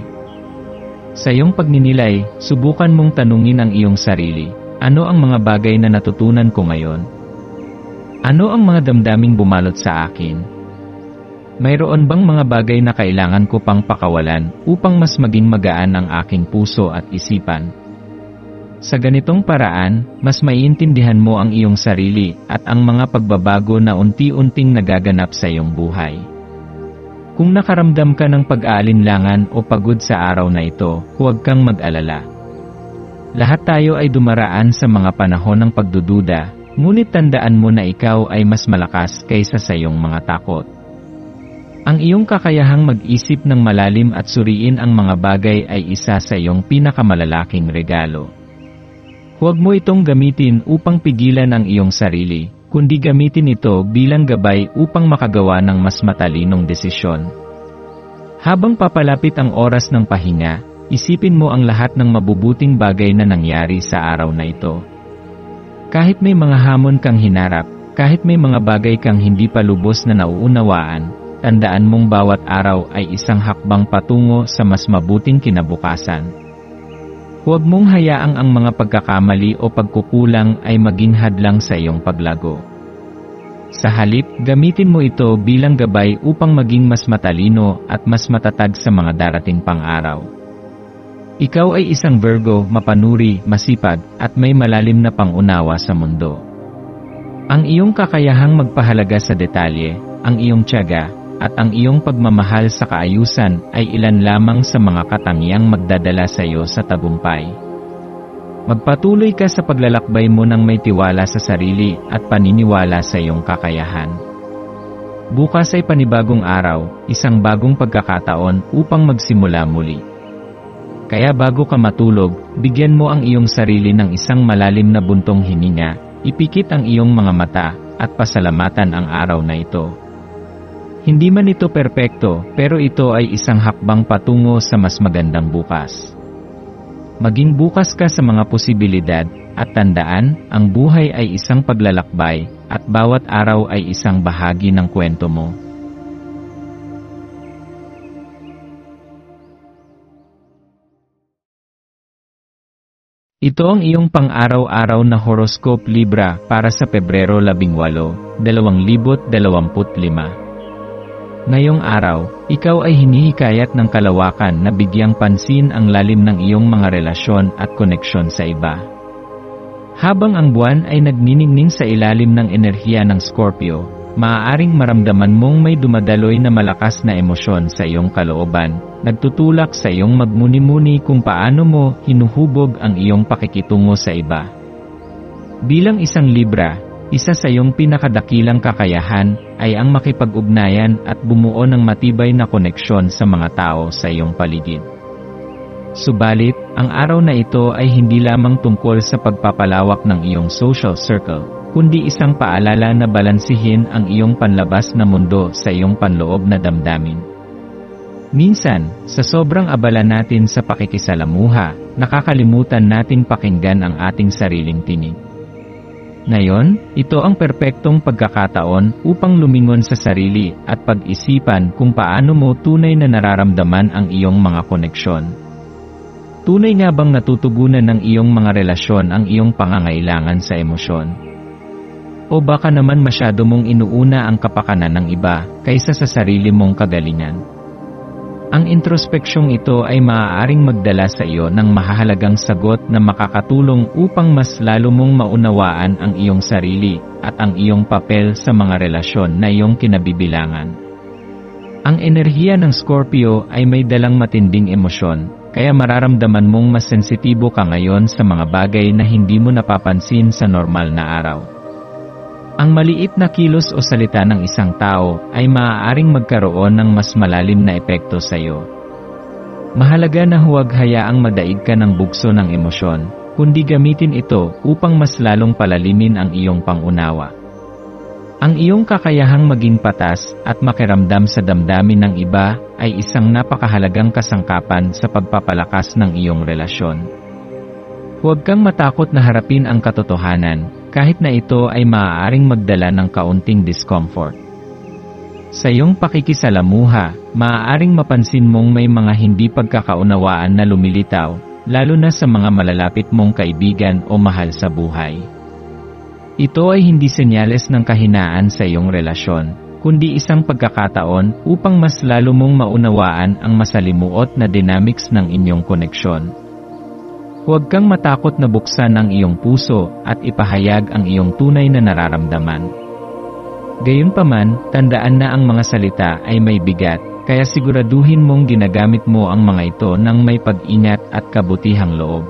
Sa iyong pagninilay, subukan mong tanungin ang iyong sarili, ano ang mga bagay na natutunan ko ngayon? Ano ang mga damdaming bumalot sa akin? Mayroon bang mga bagay na kailangan ko pang pakawalan upang mas maging magaan ang aking puso at isipan? Sa ganitong paraan, mas maiintindihan mo ang iyong sarili at ang mga pagbabago na unti-unting nagaganap sa iyong buhay. Kung nakaramdam ka ng pag-aalinlangan o pagod sa araw na ito, huwag kang mag-alala. Lahat tayo ay dumaraan sa mga panahon ng pagdududa, ngunit tandaan mo na ikaw ay mas malakas kaysa sa iyong mga takot. Ang iyong kakayahang mag-isip ng malalim at suriin ang mga bagay ay isa sa iyong pinakamalalaking regalo. Huwag mo itong gamitin upang pigilan ang iyong sarili, kundi gamitin ito bilang gabay upang makagawa ng mas matalinong desisyon. Habang papalapit ang oras ng pahinga, isipin mo ang lahat ng mabubuting bagay na nangyari sa araw na ito. Kahit may mga hamon kang hinarap, kahit may mga bagay kang hindi pa lubos na nauunawaan, tandaan mong bawat araw ay isang hakbang patungo sa mas mabuting kinabukasan. Huwag mong hayaang ang mga pagkakamali o pagkukulang ay maging hadlang sa iyong paglago. Sa halip, gamitin mo ito bilang gabay upang maging mas matalino at mas matatag sa mga darating pang araw. Ikaw ay isang Virgo, mapanuri, masipag, at may malalim na pangunawa sa mundo. Ang iyong kakayahang magpahalaga sa detalye, ang iyong tiyaga, at ang iyong pagmamahal sa kaayusan ay ilan lamang sa mga katangiang magdadala sa iyo sa tagumpay. Magpatuloy ka sa paglalakbay mo ng may tiwala sa sarili at paniniwala sa iyong kakayahan. Bukas ay panibagong araw, isang bagong pagkakataon upang magsimula muli. Kaya bago ka matulog, bigyan mo ang iyong sarili ng isang malalim na buntong hininga, ipikit ang iyong mga mata, at pasalamatan ang araw na ito. Hindi man ito perpekto, pero ito ay isang hakbang patungo sa mas magandang bukas. Maging bukas ka sa mga posibilidad, at tandaan, ang buhay ay isang paglalakbay, at bawat araw ay isang bahagi ng kwento mo. Ito ang iyong pang-araw-araw na horoscope Libra para sa Pebrero 18, 2025. Ngayong araw, ikaw ay hinihikayat ng kalawakan na bigyang pansin ang lalim ng iyong mga relasyon at koneksyon sa iba. Habang ang buwan ay nagniningning sa ilalim ng enerhiya ng Scorpio, maaaring maramdaman mong may dumadaloy na malakas na emosyon sa iyong kalooban, nagtutulak sa iyong magmuni-muni kung paano mo hinuhubog ang iyong pakikitungo sa iba. Bilang isang Libra, Isa sa iyong pinakadakilang kakayahan ay ang makipag-ugnayan at bumuo ng matibay na koneksyon sa mga tao sa iyong paligid. Subalit, ang araw na ito ay hindi lamang tungkol sa pagpapalawak ng iyong social circle, kundi isang paalala na balansihin ang iyong panlabas na mundo sa iyong panloob na damdamin. Minsan, sa sobrang abala natin sa pakikisalamuha, nakakalimutan nating pakinggan ang ating sariling tinig. Ngayon, ito ang perpektong pagkakataon upang lumingon sa sarili at pag-isipan kung paano mo tunay na nararamdaman ang iyong mga koneksyon. Tunay nga bang natutugunan ng iyong mga relasyon ang iyong pangangailangan sa emosyon? O baka naman masyado mong inuuna ang kapakanan ng iba kaysa sa sarili mong kagalingan? Ang introspeksyong ito ay maaaring magdala sa iyo ng mahahalagang sagot na makakatulong upang mas lalo mong maunawaan ang iyong sarili at ang iyong papel sa mga relasyon na iyong kinabibilangan. Ang enerhiya ng Scorpio ay may dalang matinding emosyon, kaya mararamdaman mong mas sensitibo ka ngayon sa mga bagay na hindi mo napapansin sa normal na araw. Ang maliit na kilos o salita ng isang tao ay maaaring magkaroon ng mas malalim na epekto sa iyo. Mahalaga na huwag hayaang madaig ka ng bugso ng emosyon, kundi gamitin ito upang mas lalong palalimin ang iyong pangunawa. Ang iyong kakayahang maging patas at makiramdam sa damdamin ng iba ay isang napakahalagang kasangkapan sa pagpapalakas ng iyong relasyon. Huwag kang matakot na harapin ang katotohanan, kahit na ito ay maaaring magdala ng kaunting discomfort. Sa iyong pakikisalamuha, maaaring mapansin mong may mga hindi pagkakaunawaan na lumilitaw, lalo na sa mga malalapit mong kaibigan o mahal sa buhay. Ito ay hindi senyales ng kahinaan sa iyong relasyon, kundi isang pagkakataon upang mas lalo mong maunawaan ang masalimuot na dynamics ng inyong koneksyon. Huwag kang matakot na buksan ang iyong puso at ipahayag ang iyong tunay na nararamdaman. Gayunpaman, tandaan na ang mga salita ay may bigat, kaya siguraduhin mong ginagamit mo ang mga ito ng may pag-ingat at kabutihang loob.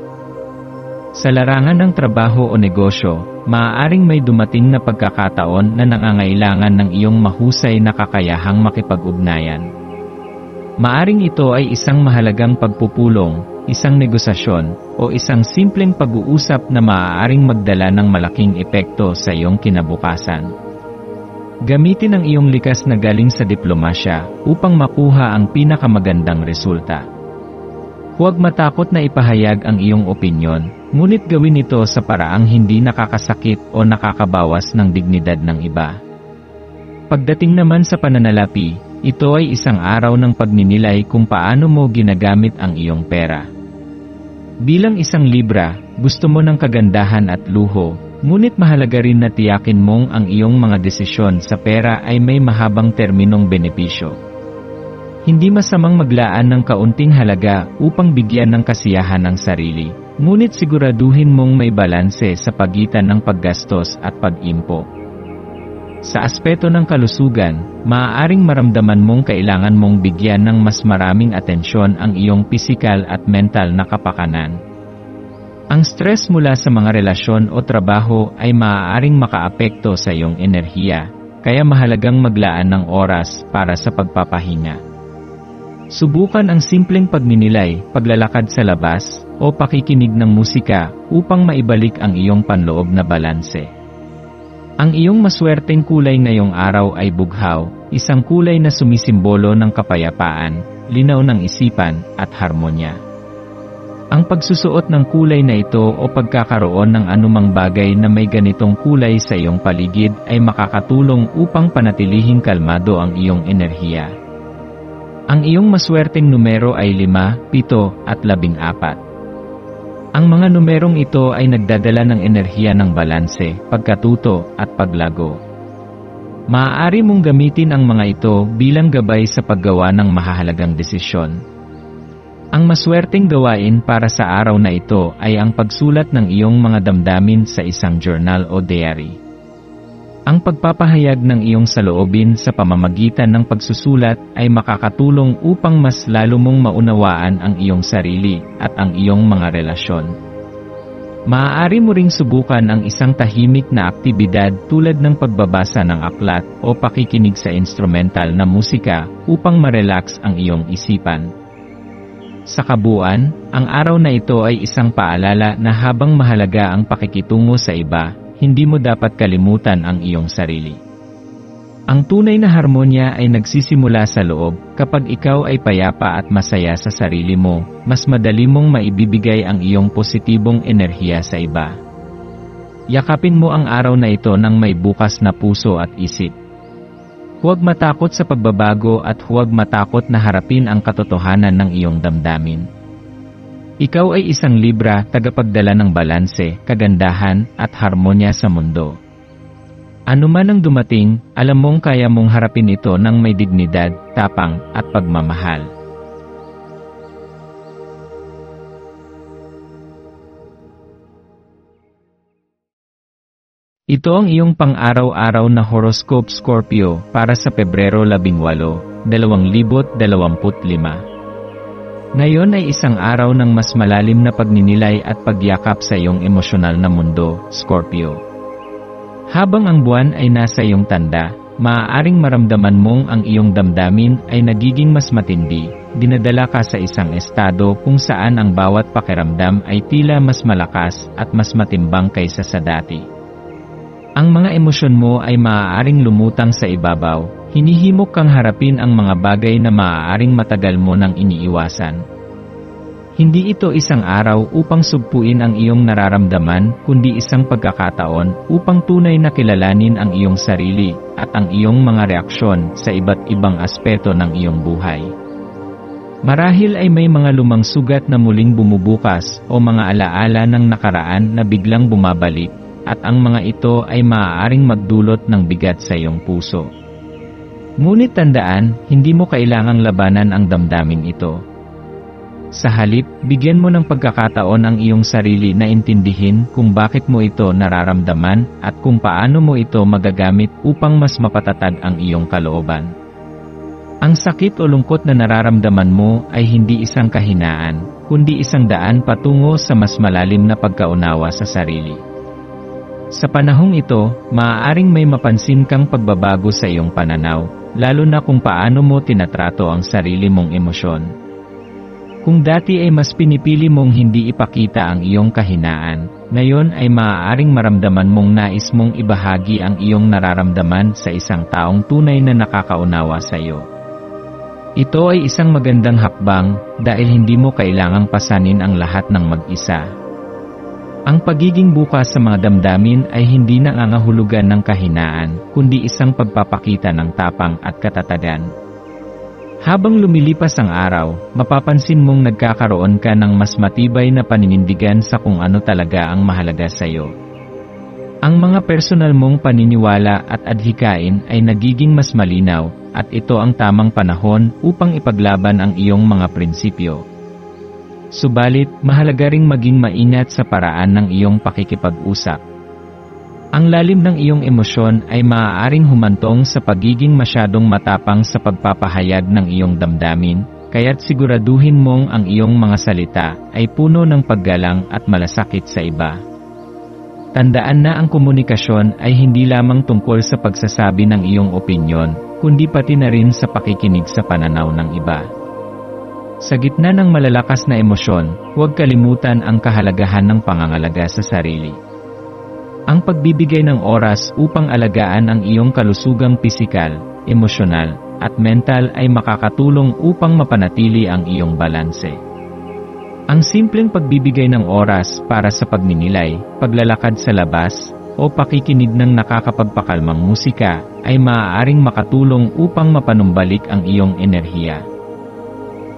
Sa larangan ng trabaho o negosyo, maaaring may dumating na pagkakataon na nangangailangan ng iyong mahusay na kakayahang makipag-ugnayan. Maaring ito ay isang mahalagang pagpupulong, isang negosasyon, o isang simpleng pag-uusap na maaaring magdala ng malaking epekto sa iyong kinabukasan. Gamitin ang iyong likas na galing sa diplomasya upang makuha ang pinakamagandang resulta. Huwag matakot na ipahayag ang iyong opinyon, ngunit gawin ito sa paraang hindi nakakasakit o nakakabawas ng dignidad ng iba. Pagdating naman sa pananalapi, ito ay isang araw ng pagninilay kung paano mo ginagamit ang iyong pera. Bilang isang Libra, gusto mo ng kagandahan at luho, ngunit mahalaga rin na tiyakin mong ang iyong mga desisyon sa pera ay may mahabang terminong benepisyo. Hindi masamang maglaan ng kaunting halaga upang bigyan ng kasiyahan ng sarili, ngunit siguraduhin mong may balanse sa pagitan ng paggastos at pag-impo. Sa aspeto ng kalusugan, maaaring maramdaman mong kailangan mong bigyan ng mas maraming atensyon ang iyong pisikal at mental na kapakanan. Ang stress mula sa mga relasyon o trabaho ay maaaring makaapekto sa iyong enerhiya, kaya mahalagang maglaan ng oras para sa pagpapahinga. Subukan ang simpleng pagninilay, paglalakad sa labas, o pakikinig ng musika upang maibalik ang iyong panloob na balanse. Ang iyong maswerteng kulay ngayong araw ay bughaw, isang kulay na sumisimbolo ng kapayapaan, linaw ng isipan, at harmonya. Ang pagsusuot ng kulay na ito o pagkakaroon ng anumang bagay na may ganitong kulay sa iyong paligid ay makakatulong upang panatilihing kalmado ang iyong enerhiya. Ang iyong maswerteng numero ay 5, 7, at 14. Ang mga numerong ito ay nagdadala ng enerhiya ng balanse, pagkatuto, at paglago. Maaari mong gamitin ang mga ito bilang gabay sa paggawa ng mahahalagang desisyon. Ang maswerteng gawain para sa araw na ito ay ang pagsulat ng iyong mga damdamin sa isang journal o diary. Ang pagpapahayag ng iyong saloobin sa pamamagitan ng pagsusulat ay makakatulong upang mas lalo mong maunawaan ang iyong sarili at ang iyong mga relasyon. Maaari mo ring subukan ang isang tahimik na aktibidad tulad ng pagbabasa ng aklat o pakikinig sa instrumental na musika upang ma-relax ang iyong isipan. Sa kabuuan, ang araw na ito ay isang paalala na habang mahalaga ang pakikitungo sa iba, hindi mo dapat kalimutan ang iyong sarili. Ang tunay na harmonya ay nagsisimula sa loob. Kapag ikaw ay payapa at masaya sa sarili mo, mas madali mong maibibigay ang iyong positibong enerhiya sa iba. Yakapin mo ang araw na ito ng may bukas na puso at isip. Huwag matakot sa pagbabago at huwag matakot na harapin ang katotohanan ng iyong damdamin. Ikaw ay isang Libra, tagapagdala ng balanse, kagandahan, at harmonya sa mundo. Ano man ang dumating, alam mong kaya mong harapin ito ng may dignidad, tapang, at pagmamahal. Ito ang iyong pang-araw-araw na horoscope Scorpio para sa Pebrero 18, 2025. Ngayon ay isang araw ng mas malalim na pagninilay at pagyakap sa iyong emosyonal na mundo, Scorpio. Habang ang buwan ay nasa iyong tanda, maaaring maramdaman mong ang iyong damdamin ay nagiging mas matindi, dinadala ka sa isang estado kung saan ang bawat pakiramdam ay tila mas malakas at mas matimbang kaysa sa dati. Ang mga emosyon mo ay maaaring lumutang sa ibabaw, hinihimok kang harapin ang mga bagay na maaaring matagal mo nang iniiwasan. Hindi ito isang araw upang sugpuin ang iyong nararamdaman, kundi isang pagkakataon upang tunay na kilalanin ang iyong sarili at ang iyong mga reaksyon sa iba't ibang aspeto ng iyong buhay. Marahil ay may mga lumang sugat na muling bumubukas o mga alaala ng nakaraan na biglang bumabalik, at ang mga ito ay maaaring magdulot ng bigat sa iyong puso. Ngunit tandaan, hindi mo kailangang labanan ang damdamin ito. Sa halip, bigyan mo ng pagkakataon ang iyong sarili na intindihin kung bakit mo ito nararamdaman at kung paano mo ito magagamit upang mas mapatatag ang iyong kalooban. Ang sakit o lungkot na nararamdaman mo ay hindi isang kahinaan, kundi isang daan patungo sa mas malalim na pagkaunawa sa sarili. Sa panahong ito, maaaring may mapansin kang pagbabago sa iyong pananaw, lalo na kung paano mo tinatrato ang sarili mong emosyon. Kung dati ay mas pinipili mong hindi ipakita ang iyong kahinaan, ngayon ay maaaring maramdaman mong nais mong ibahagi ang iyong nararamdaman sa isang taong tunay na nakakaunawa sa iyo. Ito ay isang magandang hakbang dahil hindi mo kailangang pasanin ang lahat ng mag-isa. Ang pagiging bukas sa mga damdamin ay hindi nangangahulugan ng kahinaan, kundi isang pagpapakita ng tapang at katatagan. Habang lumilipas ang araw, mapapansin mong nagkakaroon ka ng mas matibay na paninindigan sa kung ano talaga ang mahalaga sa iyo. Ang mga personal mong paniniwala at adhikain ay nagiging mas malinaw, at ito ang tamang panahon upang ipaglaban ang iyong mga prinsipyo. Subalit, mahalaga ring maging maingat sa paraan ng iyong pakikipag-usap. Ang lalim ng iyong emosyon ay maaaring humantong sa pagiging masyadong matapang sa pagpapahayag ng iyong damdamin, kaya't siguraduhin mong ang iyong mga salita ay puno ng paggalang at malasakit sa iba. Tandaan na ang komunikasyon ay hindi lamang tungkol sa pagsasabi ng iyong opinyon, kundi pati na rin sa pakikinig sa pananaw ng iba. Sa gitna ng malalakas na emosyon, huwag kalimutan ang kahalagahan ng pangangalaga sa sarili. Ang pagbibigay ng oras upang alagaan ang iyong kalusugang pisikal, emosyonal, at mental ay makakatulong upang mapanatili ang iyong balanse. Ang simpleng pagbibigay ng oras para sa pagninilay, paglalakad sa labas, o pakikinig ng nakakapagpakalmang musika ay maaaring makatulong upang mapanumbalik ang iyong enerhiya.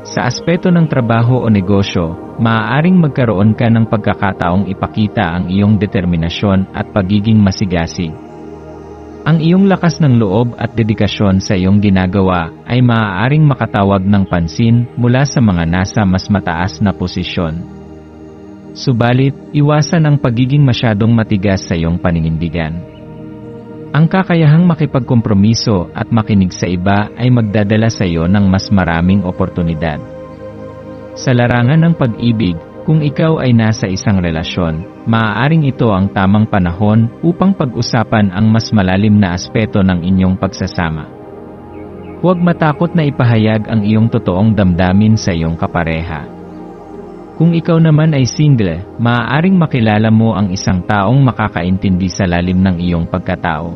Sa aspeto ng trabaho o negosyo, maaaring magkaroon ka ng pagkakataong ipakita ang iyong determinasyon at pagiging masigasig. Ang iyong lakas ng loob at dedikasyon sa iyong ginagawa ay maaaring makatawag ng pansin mula sa mga nasa mas mataas na posisyon. Subalit, iwasan ang pagiging masyadong matigas sa iyong paninindigan. Ang kakayahang makipagkompromiso at makinig sa iba ay magdadala sa iyo ng mas maraming oportunidad. Sa larangan ng pag-ibig, Kung ikaw ay nasa isang relasyon, maaaring ito ang tamang panahon upang pag-usapan ang mas malalim na aspeto ng inyong pagsasama. Huwag matakot na ipahayag ang iyong totoong damdamin sa iyong kapareha. Kung ikaw naman ay single, maaaring makilala mo ang isang taong makakaintindi sa lalim ng iyong pagkatao.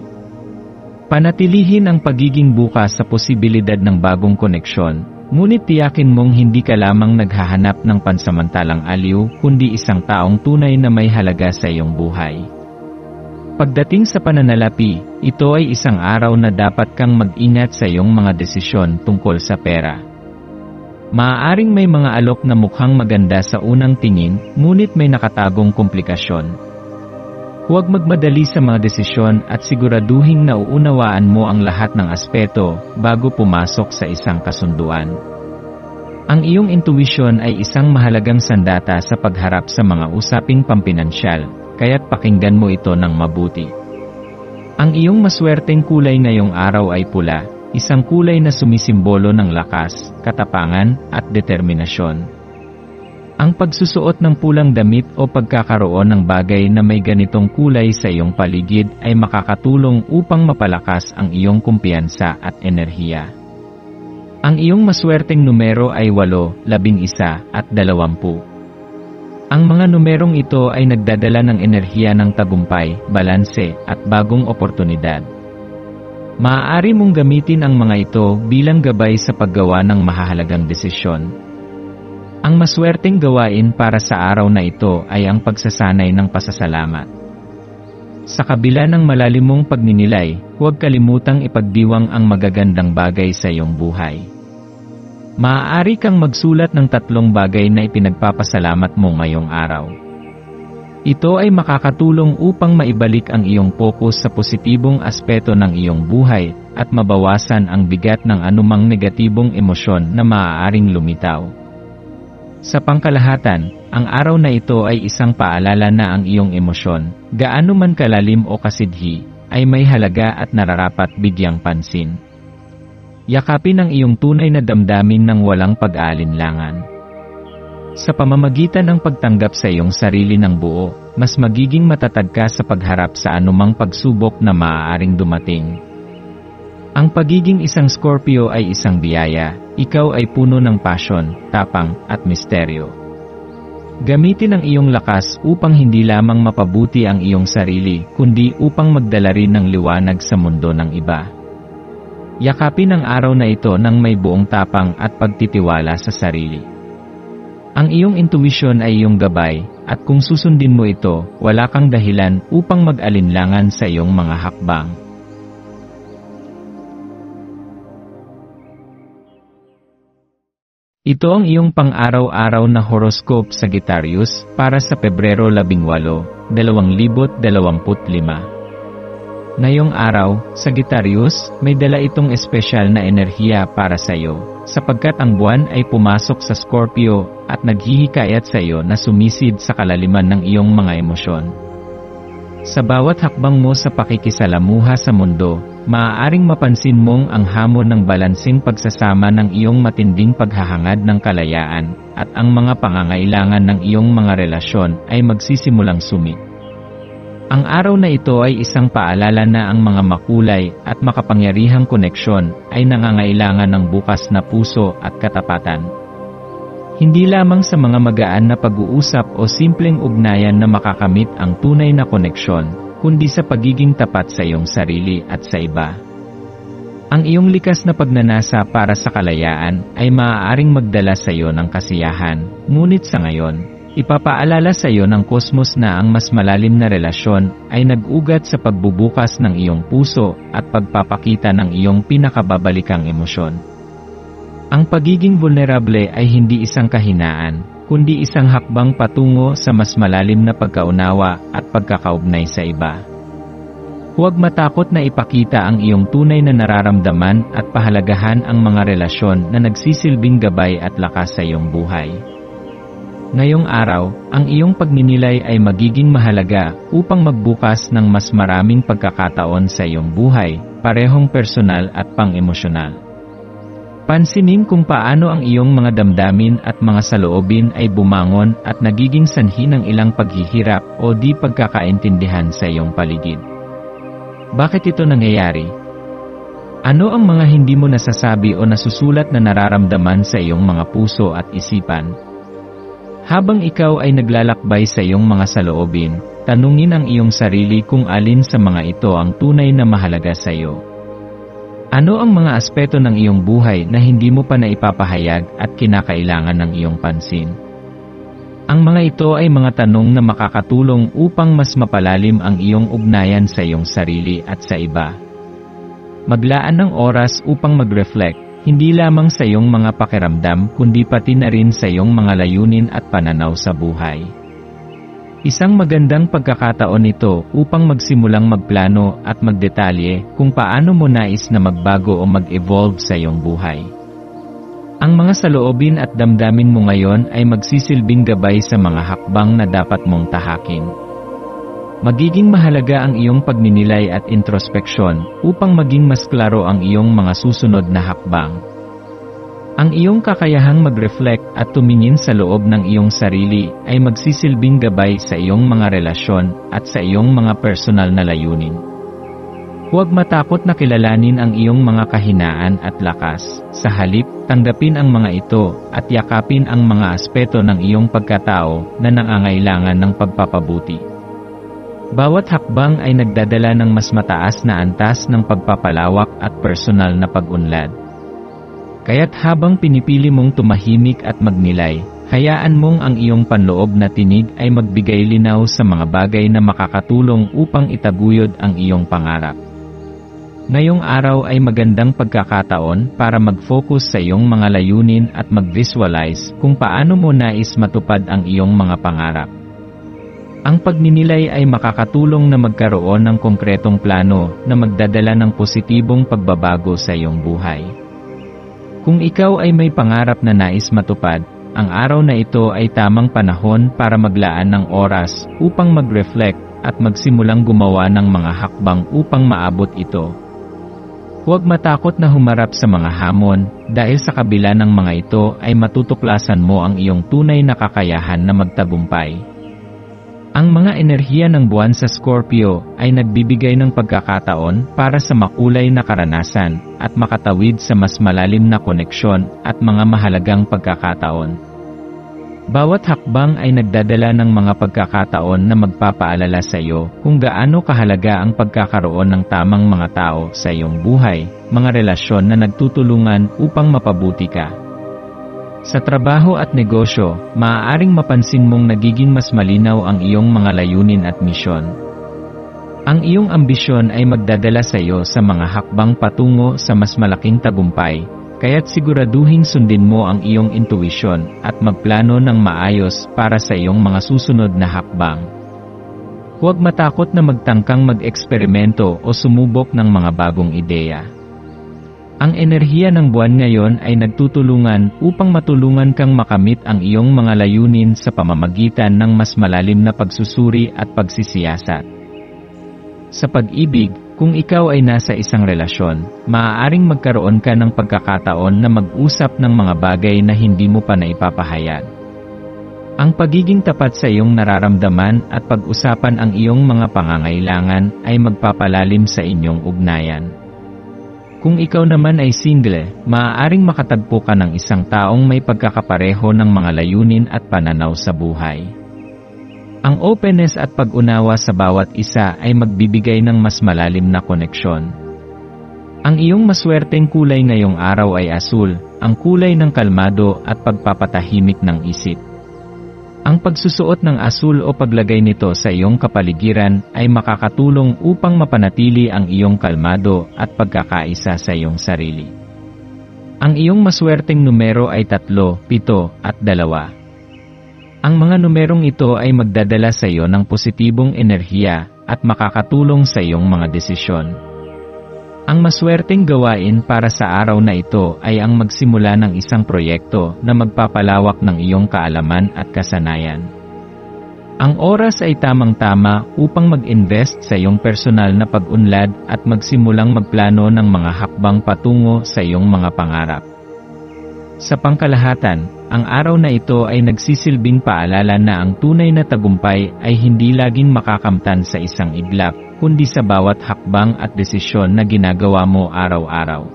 Panatilihin ang pagiging bukas sa posibilidad ng bagong koneksyon, ngunit tiyakin mong hindi ka lamang naghahanap ng pansamantalang aliw, kundi isang taong tunay na may halaga sa iyong buhay. Pagdating sa pananalapi, ito ay isang araw na dapat kang mag-ingat sa iyong mga desisyon tungkol sa pera. Maaaring may mga alok na mukhang maganda sa unang tingin, ngunit may nakatagong komplikasyon. Huwag magmadali sa mga desisyon at siguraduhing nauunawaan mo ang lahat ng aspeto bago pumasok sa isang kasunduan. Ang iyong intuition ay isang mahalagang sandata sa pagharap sa mga usaping pampinansyal, kaya't pakinggan mo ito ng mabuti. Ang iyong maswerteng kulay ngayong araw ay pula, isang kulay na sumisimbolo ng lakas, katapangan, at determinasyon. Ang pagsusuot ng pulang damit o pagkakaroon ng bagay na may ganitong kulay sa iyong paligid ay makakatulong upang mapalakas ang iyong kumpiyansa at enerhiya. Ang iyong maswerteng numero ay 8, 11, at 20. Ang mga numerong ito ay nagdadala ng enerhiya ng tagumpay, balanse, at bagong oportunidad. Maaari mong gamitin ang mga ito bilang gabay sa paggawa ng mahahalagang desisyon. Ang maswerteng gawain para sa araw na ito ay ang pagsasanay ng pasasalamat. Sa kabila ng malalimong pagninilay, huwag kalimutang ipagdiwang ang magagandang bagay sa iyong buhay. Maaari kang magsulat ng 3 bagay na ipinagpapasalamat mo ngayong araw. Ito ay makakatulong upang maibalik ang iyong focus sa positibong aspeto ng iyong buhay at mabawasan ang bigat ng anumang negatibong emosyon na maaaring lumitaw. Sa pangkalahatan, ang araw na ito ay isang paalala na ang iyong emosyon, gaano man kalalim o kasidhi, ay may halaga at nararapat bigyang pansin. Yakapin ang iyong tunay na damdamin ng walang pag-aalinlangan. Sa pamamagitan ng pagtanggap sa iyong sarili ng buo, mas magiging matatag ka sa pagharap sa anumang pagsubok na maaaring dumating. Ang pagiging isang Scorpio ay isang biyaya, ikaw ay puno ng pasyon, tapang, at misteryo. Gamitin ang iyong lakas upang hindi lamang mapabuti ang iyong sarili, kundi upang magdala rin ng liwanag sa mundo ng iba. Yakapin ang araw na ito ng may buong tapang at pagtitiwala sa sarili. Ang iyong intuition ay iyong gabay, at kung susundin mo ito, wala kang dahilan upang mag-alinlangan sa iyong mga hakbang. Ito ang iyong pang-araw-araw na horoscope Sagittarius para sa Pebrero 18, 2025. Ngayong araw, Sagittarius, may dala itong espesyal na enerhiya para sa iyo, sapagkat ang buwan ay pumasok sa Scorpio at naghihikayat sa iyo na sumisid sa kalaliman ng iyong mga emosyon. Sa bawat hakbang mo sa pakikisalamuha sa mundo, maaaring mapansin mong ang hamon ng balansing pagsasama ng iyong matinding paghahangad ng kalayaan, at ang mga pangangailangan ng iyong mga relasyon ay magsisimulang sumit. Ang araw na ito ay isang paalala na ang mga makulay at makapangyarihang koneksyon ay nangangailangan ng bukas na puso at katapatan. Hindi lamang sa mga magaan na pag-uusap o simpleng ugnayan na makakamit ang tunay na koneksyon, kundi sa pagiging tapat sa iyong sarili at sa iba. Ang iyong likas na pagnanasa para sa kalayaan ay maaaring magdala sa iyo ng kasiyahan, ngunit sa ngayon, ipapaalala sa iyo ng kosmos na ang mas malalim na relasyon ay nag-ugat sa pagbubukas ng iyong puso at pagpapakita ng iyong pinakababalikang emosyon. Ang pagiging vulnerable ay hindi isang kahinaan, kundi isang hakbang patungo sa mas malalim na pagkaunawa at pagkakaugnay sa iba. Huwag matakot na ipakita ang iyong tunay na nararamdaman at pahalagahan ang mga relasyon na nagsisilbing gabay at lakas sa iyong buhay. Ngayong araw, ang iyong pagninilay ay magiging mahalaga upang magbukas ng mas maraming pagkakataon sa iyong buhay, parehong personal at pang-emosyonal. Pansinin kung paano ang iyong mga damdamin at mga saloobin ay bumangon at nagiging sanhi ng ilang paghihirap o di pagkakaintindihan sa iyong paligid. Bakit ito nangyayari? Ano ang mga hindi mo nasasabi o nasusulat na nararamdaman sa iyong mga puso at isipan? Habang ikaw ay naglalakbay sa iyong mga saloobin, tanungin ang iyong sarili kung alin sa mga ito ang tunay na mahalaga sa iyo. Ano ang mga aspeto ng iyong buhay na hindi mo pa naipapahayag at kinakailangan ng iyong pansin? Ang mga ito ay mga tanong na makakatulong upang mas mapalalim ang iyong ugnayan sa iyong sarili at sa iba. Maglaan ng oras upang mag-reflect, hindi lamang sa iyong mga pakiramdam kundi pati na rin sa iyong mga layunin at pananaw sa buhay. Isang magandang pagkakataon ito upang magsimulang magplano at magdetalye kung paano mo nais na magbago o mag-evolve sa iyong buhay. Ang mga saloobin at damdamin mo ngayon ay magsisilbing gabay sa mga hakbang na dapat mong tahakin. Magiging mahalaga ang iyong pagninilay at introspeksyon upang maging mas klaro ang iyong mga susunod na hakbang. Ang iyong kakayahang mag-reflect at tumingin sa loob ng iyong sarili ay magsisilbing gabay sa iyong mga relasyon at sa iyong mga personal na layunin. Huwag matakot na kilalanin ang iyong mga kahinaan at lakas. Sa halip, tanggapin ang mga ito at yakapin ang mga aspeto ng iyong pagkatao na nangangailangan ng pagpapabuti. Bawat hakbang ay nagdadala ng mas mataas na antas ng pagpapalawak at personal na pag-unlad. Kaya't habang pinipili mong tumahimik at magnilay, hayaan mong ang iyong panloob na tinig ay magbigay linaw sa mga bagay na makakatulong upang itaguyod ang iyong pangarap. Ngayong araw ay magandang pagkakataon para mag-focus sa iyong mga layunin at mag-visualize kung paano mo nais matupad ang iyong mga pangarap. Ang pagninilay ay makakatulong na magkaroon ng konkretong plano na magdadala ng positibong pagbabago sa iyong buhay. Kung ikaw ay may pangarap na nais matupad, ang araw na ito ay tamang panahon para maglaan ng oras upang mag-reflect at magsimulang gumawa ng mga hakbang upang maabot ito. Huwag matakot na humarap sa mga hamon dahil sa kabila ng mga ito ay matutuklasan mo ang iyong tunay na kakayahan na magtagumpay. Ang mga enerhiya ng buwan sa Scorpio ay nagbibigay ng pagkakataon para sa makulay na karanasan at makatawid sa mas malalim na koneksyon at mga mahalagang pagkakataon. Bawat hakbang ay nagdadala ng mga pagkakataon na magpapaalala sa iyo kung gaano kahalaga ang pagkakaroon ng tamang mga tao sa iyong buhay, mga relasyon na nagtutulungan upang mapabuti ka. Sa trabaho at negosyo, maaaring mapansin mong nagiging mas malinaw ang iyong mga layunin at misyon. Ang iyong ambisyon ay magdadala sa iyo sa mga hakbang patungo sa mas malaking tagumpay. Kaya't siguraduhin sundin mo ang iyong intuisyon at magplano ng maayos para sa iyong mga susunod na hakbang. Huwag matakot na magtangkang mag-eksperimento o sumubok ng mga bagong ideya. Ang enerhiya ng buwan ngayon ay nagtutulungan upang matulungan kang makamit ang iyong mga layunin sa pamamagitan ng mas malalim na pagsusuri at pagsisiyasat. Sa pag-ibig, kung ikaw ay nasa isang relasyon, maaaring magkaroon ka ng pagkakataon na mag-usap ng mga bagay na hindi mo pa naipapahayag. Ang pagiging tapat sa iyong nararamdaman at pag-usapan ang iyong mga pangangailangan ay magpapalalim sa inyong ugnayan. Kung ikaw naman ay single, maaaring makatagpo ka ng isang taong may pagkakapareho ng mga layunin at pananaw sa buhay. Ang openness at pag-unawa sa bawat isa ay magbibigay ng mas malalim na koneksyon. Ang iyong maswerteng kulay ngayong araw ay asul, ang kulay ng kalmado at pagpapatahimik ng isip. Ang pagsusuot ng asul o paglagay nito sa iyong kapaligiran ay makakatulong upang mapanatili ang iyong kalmado at pagkakaisa sa iyong sarili. Ang iyong maswerteng numero ay 3, 7 at 2. Ang mga numerong ito ay magdadala sa iyo ng positibong enerhiya at makakatulong sa iyong mga desisyon. Ang maswerteng gawain para sa araw na ito ay ang magsimula ng isang proyekto na magpapalawak ng iyong kaalaman at kasanayan. Ang oras ay tamang-tama upang mag-invest sa iyong personal na pag-unlad at magsimulang magplano ng mga hakbang patungo sa iyong mga pangarap. Sa pangkalahatan, ang araw na ito ay nagsisilbing paalala na ang tunay na tagumpay ay hindi laging makakamtan sa isang iglap, kundi sa bawat hakbang at desisyon na ginagawa mo araw-araw.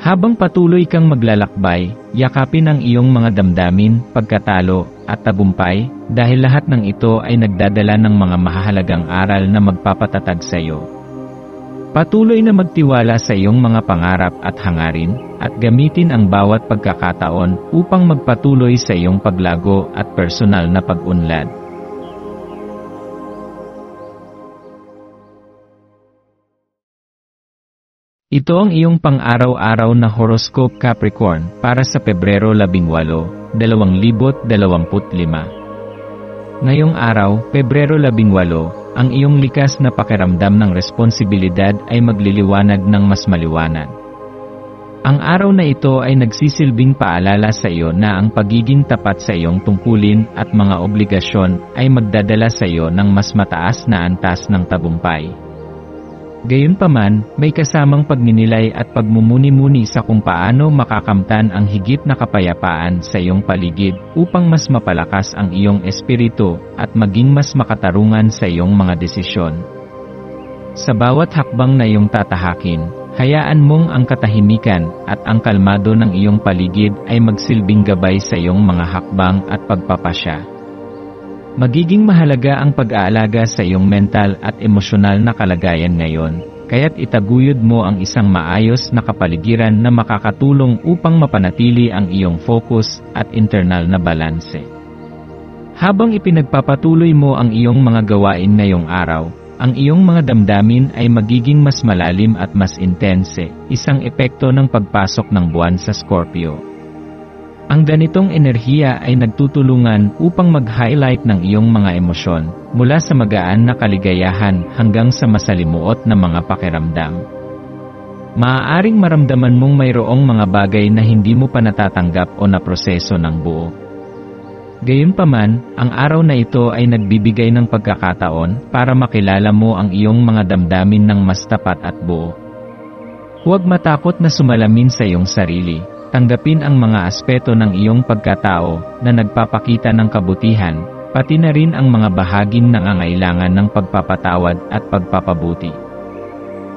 Habang patuloy kang maglalakbay, yakapin ang iyong mga damdamin, pagkatalo, at tagumpay, dahil lahat ng ito ay nagdadala ng mga mahahalagang aral na magpapatatag sa iyo. Patuloy na magtiwala sa iyong mga pangarap at hangarin, at gamitin ang bawat pagkakataon upang magpatuloy sa iyong paglago at personal na pag-unlad. Ito ang iyong pang-araw-araw na horoscope Capricorn para sa Pebrero 18, 2025. Ngayong araw, Pebrero 18, ang iyong likas na pakiramdam ng responsibilidad ay magliliwanag ng mas maliwanag. Ang araw na ito ay nagsisilbing paalala sa iyo na ang pagiging tapat sa iyong tungkulin at mga obligasyon ay magdadala sa iyo ng mas mataas na antas ng tagumpay. Gayunpaman, may kasamang pagninilay at pagmumuni-muni sa kung paano makakamtan ang higit na kapayapaan sa iyong paligid upang mas mapalakas ang iyong espiritu at maging mas makatarungan sa iyong mga desisyon. Sa bawat hakbang na iyong tatahakin, hayaan mong ang katahimikan at ang kalmado ng iyong paligid ay magsilbing gabay sa iyong mga hakbang at pagpapasya. Magiging mahalaga ang pag-aalaga sa iyong mental at emosyonal na kalagayan ngayon, kaya't itaguyod mo ang isang maayos na kapaligiran na makakatulong upang mapanatili ang iyong focus at internal na balanse. Habang ipinagpapatuloy mo ang iyong mga gawain ngayong araw, ang iyong mga damdamin ay magiging mas malalim at mas intense, isang epekto ng pagpasok ng buwan sa Scorpio. Ang ganitong enerhiya ay nagtutulungan upang mag-highlight ng iyong mga emosyon, mula sa magaan na kaligayahan hanggang sa masalimuot na mga pakiramdam. Maaaring maramdaman mong mayroong mga bagay na hindi mo pa natatanggap o naproseso ng buo. Gayunpaman, ang araw na ito ay nagbibigay ng pagkakataon para makilala mo ang iyong mga damdamin ng mas tapat at buo. Huwag matakot na sumalamin sa iyong sarili. Tanggapin ang mga aspeto ng iyong pagkatao na nagpapakita ng kabutihan, pati na rin ang mga bahaging nangangailangan ng pagpapatawad at pagpapabuti.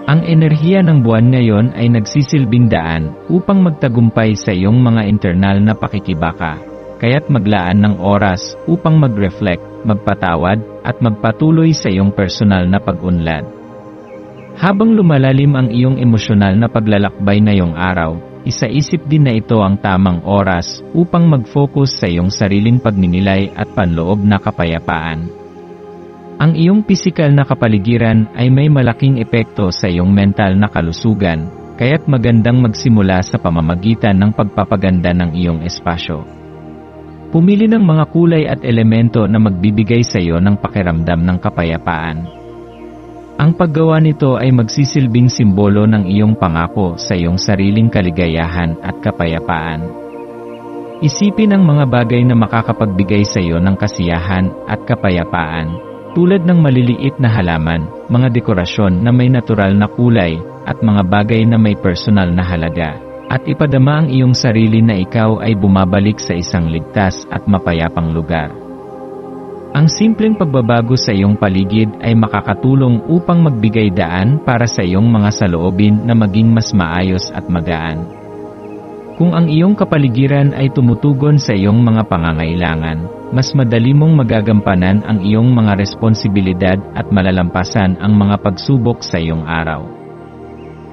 Ang enerhiya ng buwan ngayon ay nagsisilbing daan upang magtagumpay sa iyong mga internal na pakikibaka, kaya't maglaan ng oras upang mag-reflect, magpatawad, at magpatuloy sa iyong personal na pag-unlad. Habang lumalalim ang iyong emosyonal na paglalakbay ngayong araw, isaisip din na ito ang tamang oras upang mag-focus sa iyong sariling pagninilay at panloob na kapayapaan. Ang iyong pisikal na kapaligiran ay may malaking epekto sa iyong mental na kalusugan, kaya't magandang magsimula sa pamamagitan ng pagpapaganda ng iyong espasyo. Pumili ng mga kulay at elemento na magbibigay sa iyo ng pakiramdam ng kapayapaan. Ang paggawa nito ay magsisilbing simbolo ng iyong pangako sa iyong sariling kaligayahan at kapayapaan. Isipin ang mga bagay na makakapagbigay sa iyo ng kasiyahan at kapayapaan, tulad ng maliliit na halaman, mga dekorasyon na may natural na kulay, at mga bagay na may personal na halaga, at ipadama ang iyong sarili na ikaw ay bumabalik sa isang ligtas at mapayapang lugar. Ang simpleng pagbabago sa iyong paligid ay makakatulong upang magbigay daan para sa iyong mga saloobin na maging mas maayos at magaan. Kung ang iyong kapaligiran ay tumutugon sa iyong mga pangangailangan, mas madali mong magagampanan ang iyong mga responsibilidad at malalampasan ang mga pagsubok sa iyong araw.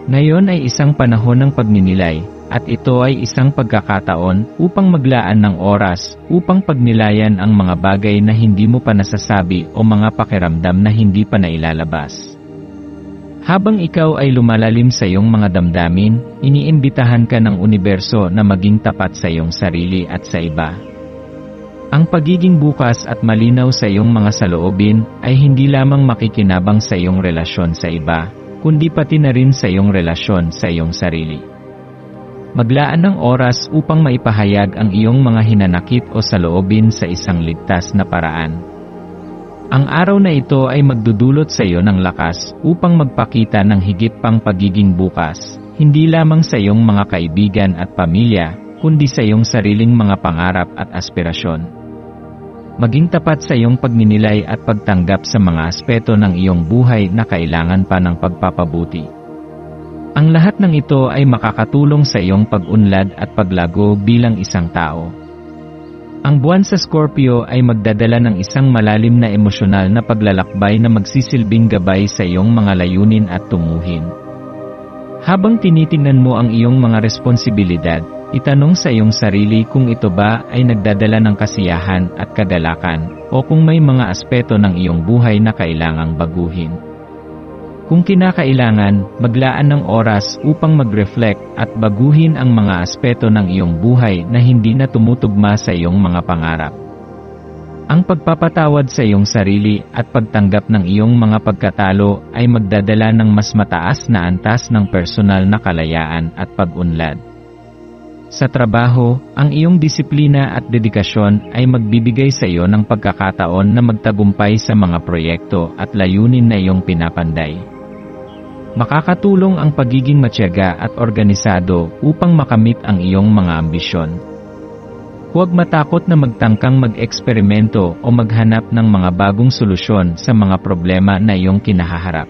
Ngayon ay isang panahon ng pagninilay, at ito ay isang pagkakataon upang maglaan ng oras upang pagnilayan ang mga bagay na hindi mo pa nasasabi o mga pakiramdam na hindi pa nailalabas. Habang ikaw ay lumalalim sa iyong mga damdamin, iniimbitahan ka ng universo na maging tapat sa iyong sarili at sa iba. Ang pagiging bukas at malinaw sa iyong mga saloobin ay hindi lamang makikinabang sa iyong relasyon sa iba, kundi pati na rin sa iyong relasyon sa iyong sarili. Maglaan ng oras upang maipahayag ang iyong mga hinanakit o saloobin sa isang ligtas na paraan. Ang araw na ito ay magdudulot sa iyo ng lakas upang magpakita ng higit pang pagiging bukas, hindi lamang sa iyong mga kaibigan at pamilya, kundi sa iyong sariling mga pangarap at aspirasyon. Maging tapat sa iyong pagninilay at pagtanggap sa mga aspeto ng iyong buhay na kailangan pa ng pagpapabuti. Ang lahat ng ito ay makakatulong sa iyong pag-unlad at paglago bilang isang tao. Ang buwan sa Scorpio ay magdadala ng isang malalim na emosyonal na paglalakbay na magsisilbing gabay sa iyong mga layunin at tunguhin. Habang tinitingnan mo ang iyong mga responsibilidad, itanong sa iyong sarili kung ito ba ay nagdadala ng kasiyahan at kagalakan, o kung may mga aspeto ng iyong buhay na kailangang baguhin. Kung kinakailangan, maglaan ng oras upang mag-reflect at baguhin ang mga aspeto ng iyong buhay na hindi na tumutugma sa iyong mga pangarap. Ang pagpapatawad sa iyong sarili at pagtanggap ng iyong mga pagkatalo ay magdadala ng mas mataas na antas ng personal na kalayaan at pag-unlad. Sa trabaho, ang iyong disiplina at dedikasyon ay magbibigay sa iyo ng pagkakataon na magtagumpay sa mga proyekto at layunin na iyong pinapanday. Makakatulong ang pagiging matiyaga at organisado upang makamit ang iyong mga ambisyon. Huwag matakot na magtangkang mag-eksperimento o maghanap ng mga bagong solusyon sa mga problema na iyong kinahaharap.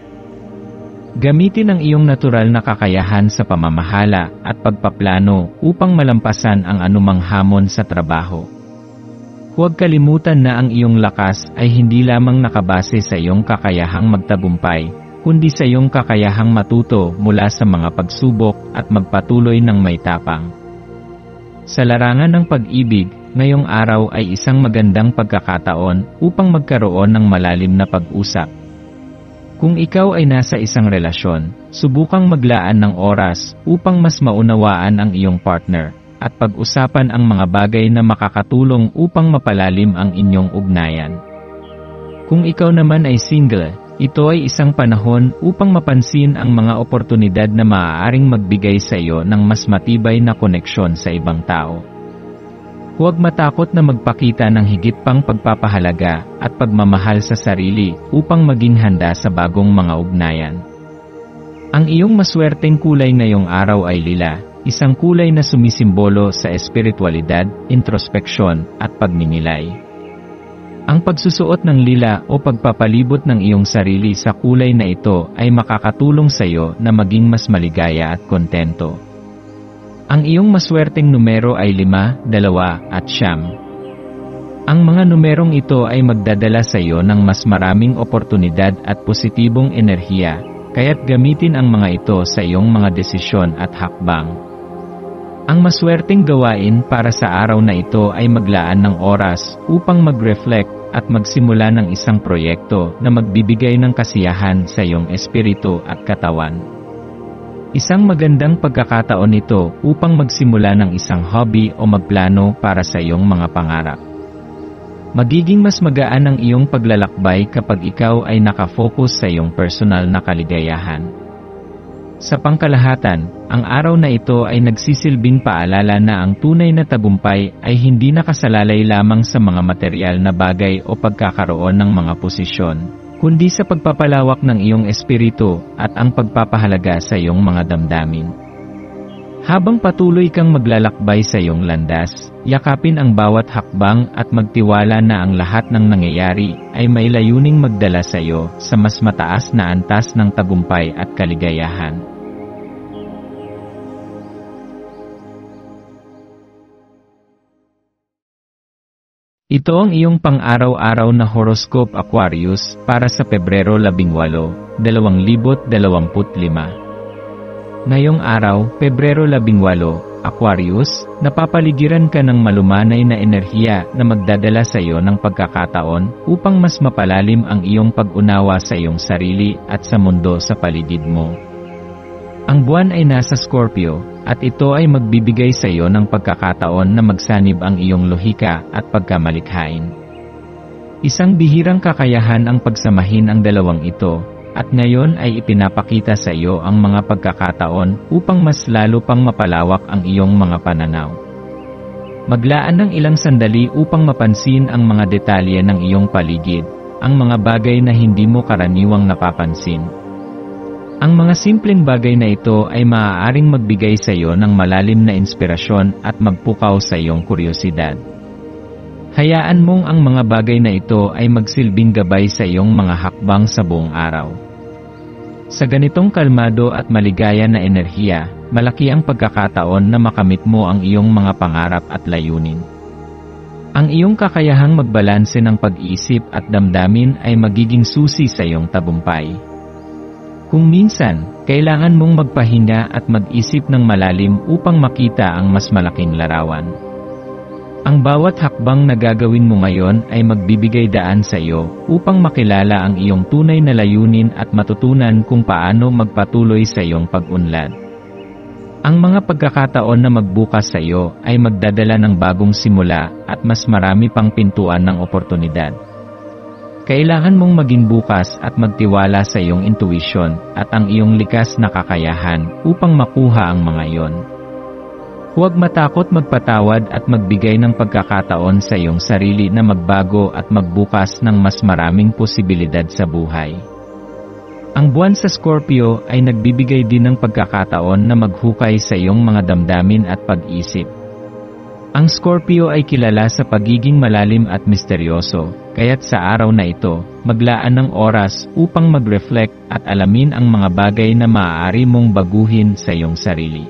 Gamitin ang iyong natural na kakayahan sa pamamahala at pagpaplano upang malampasan ang anumang hamon sa trabaho. Huwag kalimutan na ang iyong lakas ay hindi lamang nakabase sa iyong kakayahang magtagumpay, kundi sa iyong kakayahang matuto mula sa mga pagsubok at magpatuloy ng may tapang. Sa larangan ng pag-ibig, ngayong araw ay isang magandang pagkakataon upang magkaroon ng malalim na pag-usap. Kung ikaw ay nasa isang relasyon, subukang maglaan ng oras upang mas maunawaan ang iyong partner at pag-usapan ang mga bagay na makakatulong upang mapalalim ang inyong ugnayan. Kung ikaw naman ay single, ito ay isang panahon upang mapansin ang mga oportunidad na maaaring magbigay sa iyo ng mas matibay na koneksyon sa ibang tao. Huwag matakot na magpakita ng higit pang pagpapahalaga at pagmamahal sa sarili upang maging handa sa bagong mga ugnayan. Ang iyong maswerteng kulay ngayong araw ay lila, isang kulay na sumisimbolo sa espiritualidad, introspeksyon at pagninilay. Ang pagsusuot ng lila o pagpapalibot ng iyong sarili sa kulay na ito ay makakatulong sa iyo na maging mas maligaya at kontento. Ang iyong maswerteng numero ay 5, 2 at 9. Ang mga numerong ito ay magdadala sa iyo ng mas maraming oportunidad at positibong enerhiya, kaya't gamitin ang mga ito sa iyong mga desisyon at hakbang. Ang maswerteng gawain para sa araw na ito ay maglaan ng oras upang mag-reflect at magsimula ng isang proyekto na magbibigay ng kasiyahan sa iyong espiritu at katawan. Isang magandang pagkakataon ito upang magsimula ng isang hobby o magplano para sa iyong mga pangarap. Magiging mas magaan ang iyong paglalakbay kapag ikaw ay nakafocus sa iyong personal na kaligayahan. Sa pangkalahatan, ang araw na ito ay nagsisilbing paalala na ang tunay na tagumpay ay hindi nakasalalay lamang sa mga material na bagay o pagkakaroon ng mga posisyon, kundi sa pagpapalawak ng iyong espiritu at ang pagpapahalaga sa iyong mga damdamin. Habang patuloy kang maglalakbay sa iyong landas, yakapin ang bawat hakbang at magtiwala na ang lahat ng nangyayari ay may layuning magdala sa iyo sa mas mataas na antas ng tagumpay at kaligayahan. Ito ang iyong pang-araw-araw na horoscope Aquarius para sa Pebrero 18, 2025. Ngayong araw, Pebrero 18, Aquarius, napapaligiran ka ng malumanay na enerhiya na magdadala sa iyo ng pagkakataon upang mas mapalalim ang iyong pag-unawa sa iyong sarili at sa mundo sa paligid mo. Ang buwan ay nasa Scorpio, at ito ay magbibigay sa iyo ng pagkakataon na magsanib ang iyong lohika at pagkamalikhain. Isang bihirang kakayahan ang pagsamahin ang dalawang ito, at ngayon ay ipinapakita sa iyo ang mga pagkakataon upang mas lalo pang mapalawak ang iyong mga pananaw. Maglaan ng ilang sandali upang mapansin ang mga detalye ng iyong paligid, ang mga bagay na hindi mo karaniwang napapansin. Ang mga simpleng bagay na ito ay maaaring magbigay sa iyo ng malalim na inspirasyon at magpukaw sa iyong kuryosidad. Hayaan mong ang mga bagay na ito ay magsilbing gabay sa iyong mga hakbang sa buong araw. Sa ganitong kalmado at maligaya na enerhiya, malaki ang pagkakataon na makamit mo ang iyong mga pangarap at layunin. Ang iyong kakayahang magbalanse ng pag-iisip at damdamin ay magiging susi sa iyong tagumpay. Kung minsan, kailangan mong magpahinga at mag-isip ng malalim upang makita ang mas malaking larawan. Ang bawat hakbang na gagawin mo ngayon ay magbibigay daan sa iyo upang makilala ang iyong tunay na layunin at matutunan kung paano magpatuloy sa iyong pag-unlad. Ang mga pagkakataon na magbukas sa iyo ay magdadala ng bagong simula at mas marami pang pintuan ng oportunidad. Kailangan mong maging bukas at magtiwala sa iyong intuition at ang iyong likas na kakayahan upang makuha ang mga iyon. Huwag matakot magpatawad at magbigay ng pagkakataon sa iyong sarili na magbago at magbukas ng mas maraming posibilidad sa buhay. Ang buwan sa Scorpio ay nagbibigay din ng pagkakataon na maghukay sa iyong mga damdamin at pag-isip. Ang Scorpio ay kilala sa pagiging malalim at misteryoso, kaya't sa araw na ito, maglaan ng oras upang mag-reflect at alamin ang mga bagay na maaari mong baguhin sa iyong sarili.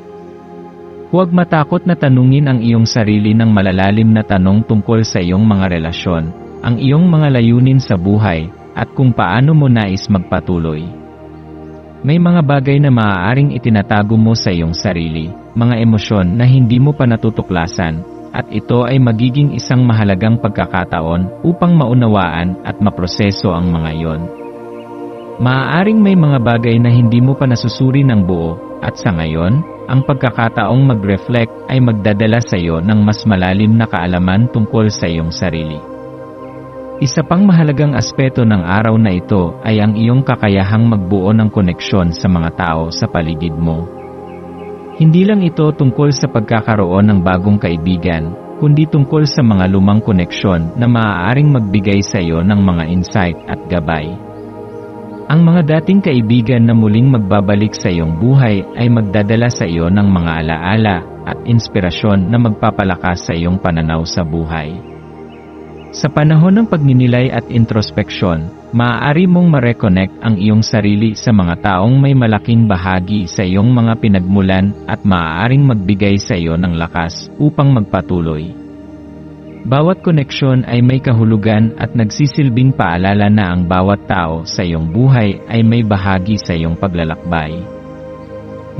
Huwag matakot na tanungin ang iyong sarili ng malalalim na tanong tungkol sa iyong mga relasyon, ang iyong mga layunin sa buhay, at kung paano mo nais magpatuloy. May mga bagay na maaaring itinatago mo sa iyong sarili, mga emosyon na hindi mo pa natutuklasan, at ito ay magiging isang mahalagang pagkakataon upang maunawaan at maproseso ang mga iyon. Maaaring may mga bagay na hindi mo pa nasusuri ng buo, at sa ngayon, ang pagkakataong mag-reflect ay magdadala sa iyo ng mas malalim na kaalaman tungkol sa iyong sarili. Isa pang mahalagang aspeto ng araw na ito ay ang iyong kakayahang magbuo ng koneksyon sa mga tao sa paligid mo. Hindi lang ito tungkol sa pagkakaroon ng bagong kaibigan, kundi tungkol sa mga lumang koneksyon na maaaring magbigay sa iyo ng mga insight at gabay. Ang mga dating kaibigan na muling magbabalik sa iyong buhay ay magdadala sa iyo ng mga alaala at inspirasyon na magpapalakas sa iyong pananaw sa buhay. Sa panahon ng pagninilay at introspeksyon, maaari mong ma-reconnect ang iyong sarili sa mga taong may malaking bahagi sa iyong mga pinagmulan at maaaring magbigay sa iyo ng lakas upang magpatuloy. Bawat koneksyon ay may kahulugan at nagsisilbing paalala na ang bawat tao sa iyong buhay ay may bahagi sa iyong paglalakbay.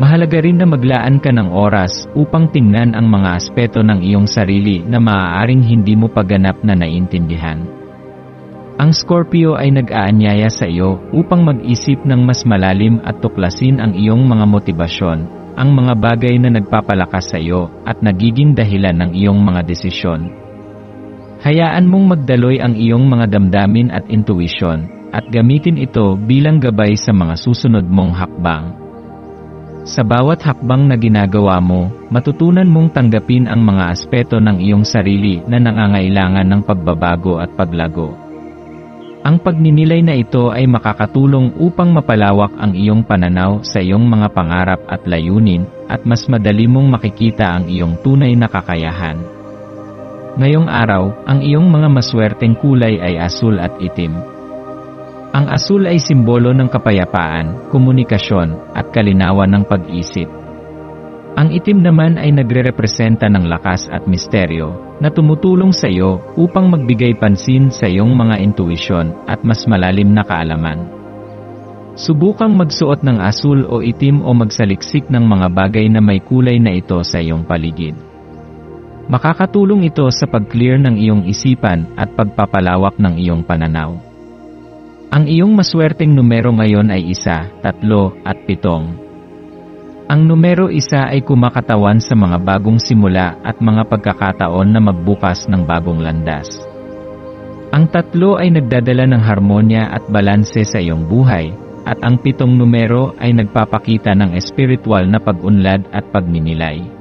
Mahalaga rin na maglaan ka ng oras upang tingnan ang mga aspeto ng iyong sarili na maaaring hindi mo paganap na naiintindihan. Ang Scorpio ay nag-aanyaya sa iyo upang mag-isip ng mas malalim at tuklasin ang iyong mga motibasyon, ang mga bagay na nagpapalakas sa iyo at nagiging dahilan ng iyong mga desisyon. Hayaan mong magdaloy ang iyong mga damdamin at intuition, at gamitin ito bilang gabay sa mga susunod mong hakbang. Sa bawat hakbang na ginagawa mo, matutunan mong tanggapin ang mga aspeto ng iyong sarili na nangangailangan ng pagbabago at paglago. Ang pagninilay na ito ay makakatulong upang mapalawak ang iyong pananaw sa iyong mga pangarap at layunin, at mas madali mong makikita ang iyong tunay na kakayahan. Ngayong araw, ang iyong mga maswerteng kulay ay asul at itim. Ang asul ay simbolo ng kapayapaan, komunikasyon, at kalinawan ng pag-isip. Ang itim naman ay nagrerepresenta ng lakas at misteryo, na tumutulong sa iyo upang magbigay pansin sa iyong mga intuisyon at mas malalim na kaalaman. Subukang magsuot ng asul o itim o magsaliksik ng mga bagay na may kulay na ito sa iyong paligid. Makakatulong ito sa pag-clear ng iyong isipan at pagpapalawak ng iyong pananaw. Ang iyong maswerteng numero ngayon ay 1, 3, at 7. Ang numero 1 ay kumakatawan sa mga bagong simula at mga pagkakataon na magbukas ng bagong landas. Ang 3 ay nagdadala ng harmonya at balanse sa iyong buhay, at ang 7 numero ay nagpapakita ng espiritual na pag-unlad at pagninilay.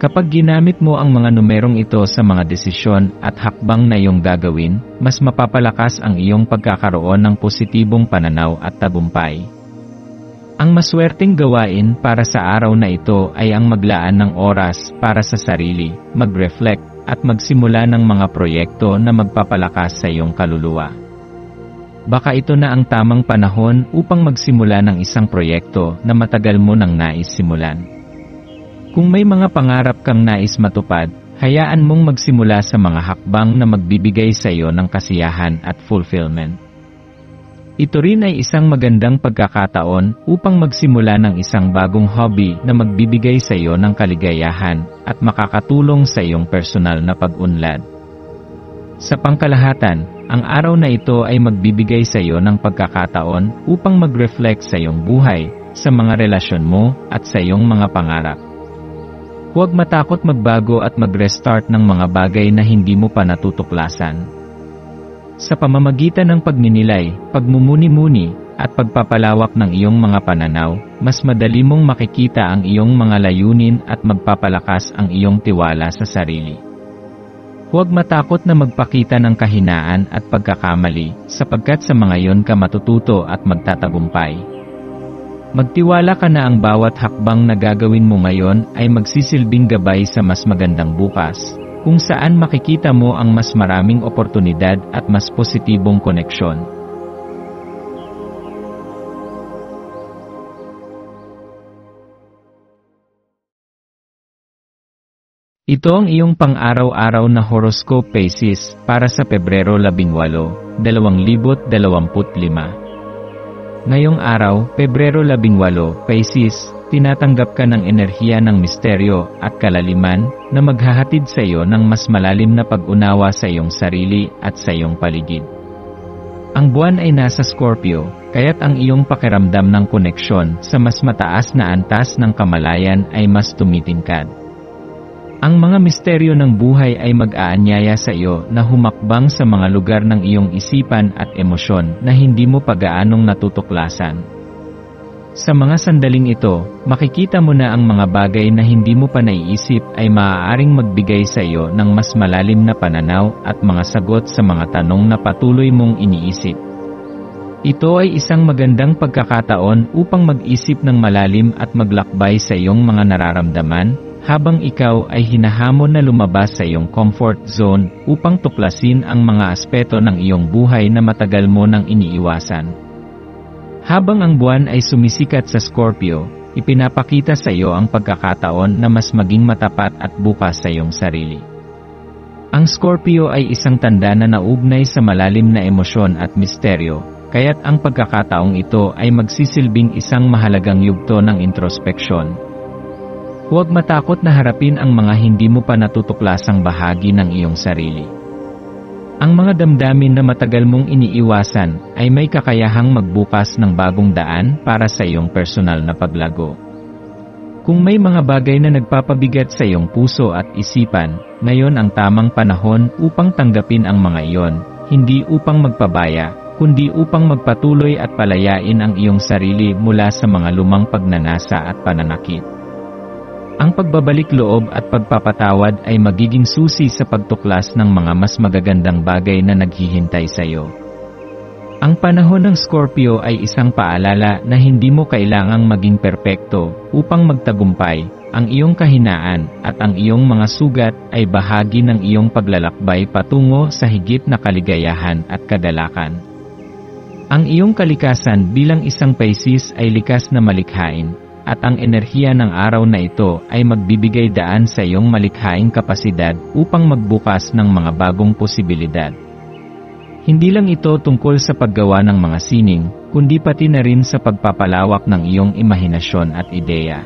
Kapag ginamit mo ang mga numerong ito sa mga desisyon at hakbang na iyong gagawin, mas mapapalakas ang iyong pagkakaroon ng positibong pananaw at tagumpay. Ang maswerteng gawain para sa araw na ito ay ang maglaan ng oras para sa sarili, mag-reflect, at magsimula ng mga proyekto na magpapalakas sa iyong kaluluwa. Baka ito na ang tamang panahon upang magsimula ng isang proyekto na matagal mo nang nais simulan. Kung may mga pangarap kang nais matupad, hayaan mong magsimula sa mga hakbang na magbibigay sa iyo ng kasiyahan at fulfillment. Ito rin ay isang magandang pagkakataon upang magsimula ng isang bagong hobby na magbibigay sa iyo ng kaligayahan at makakatulong sa iyong personal na pag-unlad. Sa pangkalahatan, ang araw na ito ay magbibigay sa iyo ng pagkakataon upang mag-reflect sa iyong buhay, sa mga relasyon mo, at sa iyong mga pangarap. Huwag matakot magbago at mag-restart ng mga bagay na hindi mo pa natutuklasan. Sa pamamagitan ng pagninilay, pagmumuni-muni, at pagpapalawak ng iyong mga pananaw, mas madali mong makikita ang iyong mga layunin at magpapalakas ang iyong tiwala sa sarili. Huwag matakot na magpakita ng kahinaan at pagkakamali, sapagkat sa mga iyon ka matututo at magtatagumpay. Magtiwala ka na ang bawat hakbang na gagawin mo ngayon ay magsisilbing gabay sa mas magandang bukas, kung saan makikita mo ang mas maraming oportunidad at mas positibong koneksyon. Ito ang iyong pang-araw-araw na horoscope Pisces para sa Pebrero 18, 2025. Ngayong araw, Pebrero 18, Pisces, tinatanggap ka ng enerhiya ng misteryo at kalaliman na maghahatid sa iyo ng mas malalim na pag-unawa sa iyong sarili at sa iyong paligid. Ang buwan ay nasa Scorpio, kaya't ang iyong pakiramdam ng koneksyon sa mas mataas na antas ng kamalayan ay mas tumitingkad. Ang mga misteryo ng buhay ay mag-aanyaya sa iyo na humakbang sa mga lugar ng iyong isipan at emosyon na hindi mo pa gaanong natutuklasan. Sa mga sandaling ito, makikita mo na ang mga bagay na hindi mo pa naiisip ay maaaring magbigay sa iyo ng mas malalim na pananaw at mga sagot sa mga tanong na patuloy mong iniisip. Ito ay isang magandang pagkakataon upang mag-isip ng malalim at maglakbay sa iyong mga nararamdaman, habang ikaw ay hinahamon na lumabas sa iyong comfort zone upang tuklasin ang mga aspeto ng iyong buhay na matagal mo nang iniiwasan. Habang ang buwan ay sumisikat sa Scorpio, ipinapakita sa iyo ang pagkakataon na mas maging matapat at bukas sa iyong sarili. Ang Scorpio ay isang tanda na naugnay sa malalim na emosyon at misteryo, kaya't ang pagkakataong ito ay magsisilbing isang mahalagang yugto ng introspeksyon. Huwag matakot na harapin ang mga hindi mo pa natutuklasang bahagi ng iyong sarili. Ang mga damdamin na matagal mong iniiwasan ay may kakayahang magbukas ng bagong daan para sa iyong personal na paglago. Kung may mga bagay na nagpapabigat sa iyong puso at isipan, ngayon ang tamang panahon upang tanggapin ang mga iyon, hindi upang magpabaya, kundi upang magpatuloy at palayain ang iyong sarili mula sa mga lumang pagnanasa at pananakit. Ang pagbabalik loob at pagpapatawad ay magiging susi sa pagtuklas ng mga mas magagandang bagay na naghihintay sa iyo. Ang panahon ng Scorpio ay isang paalala na hindi mo kailangang maging perpekto upang magtagumpay. Ang iyong kahinaan at ang iyong mga sugat ay bahagi ng iyong paglalakbay patungo sa higit na kaligayahan at kadalakan. Ang iyong kalikasan bilang isang Pisces ay likas na malikhain, at ang enerhiya ng araw na ito ay magbibigay daan sa iyong malikhaing kapasidad upang magbukas ng mga bagong posibilidad. Hindi lang ito tungkol sa paggawa ng mga sining, kundi pati na rin sa pagpapalawak ng iyong imahinasyon at ideya.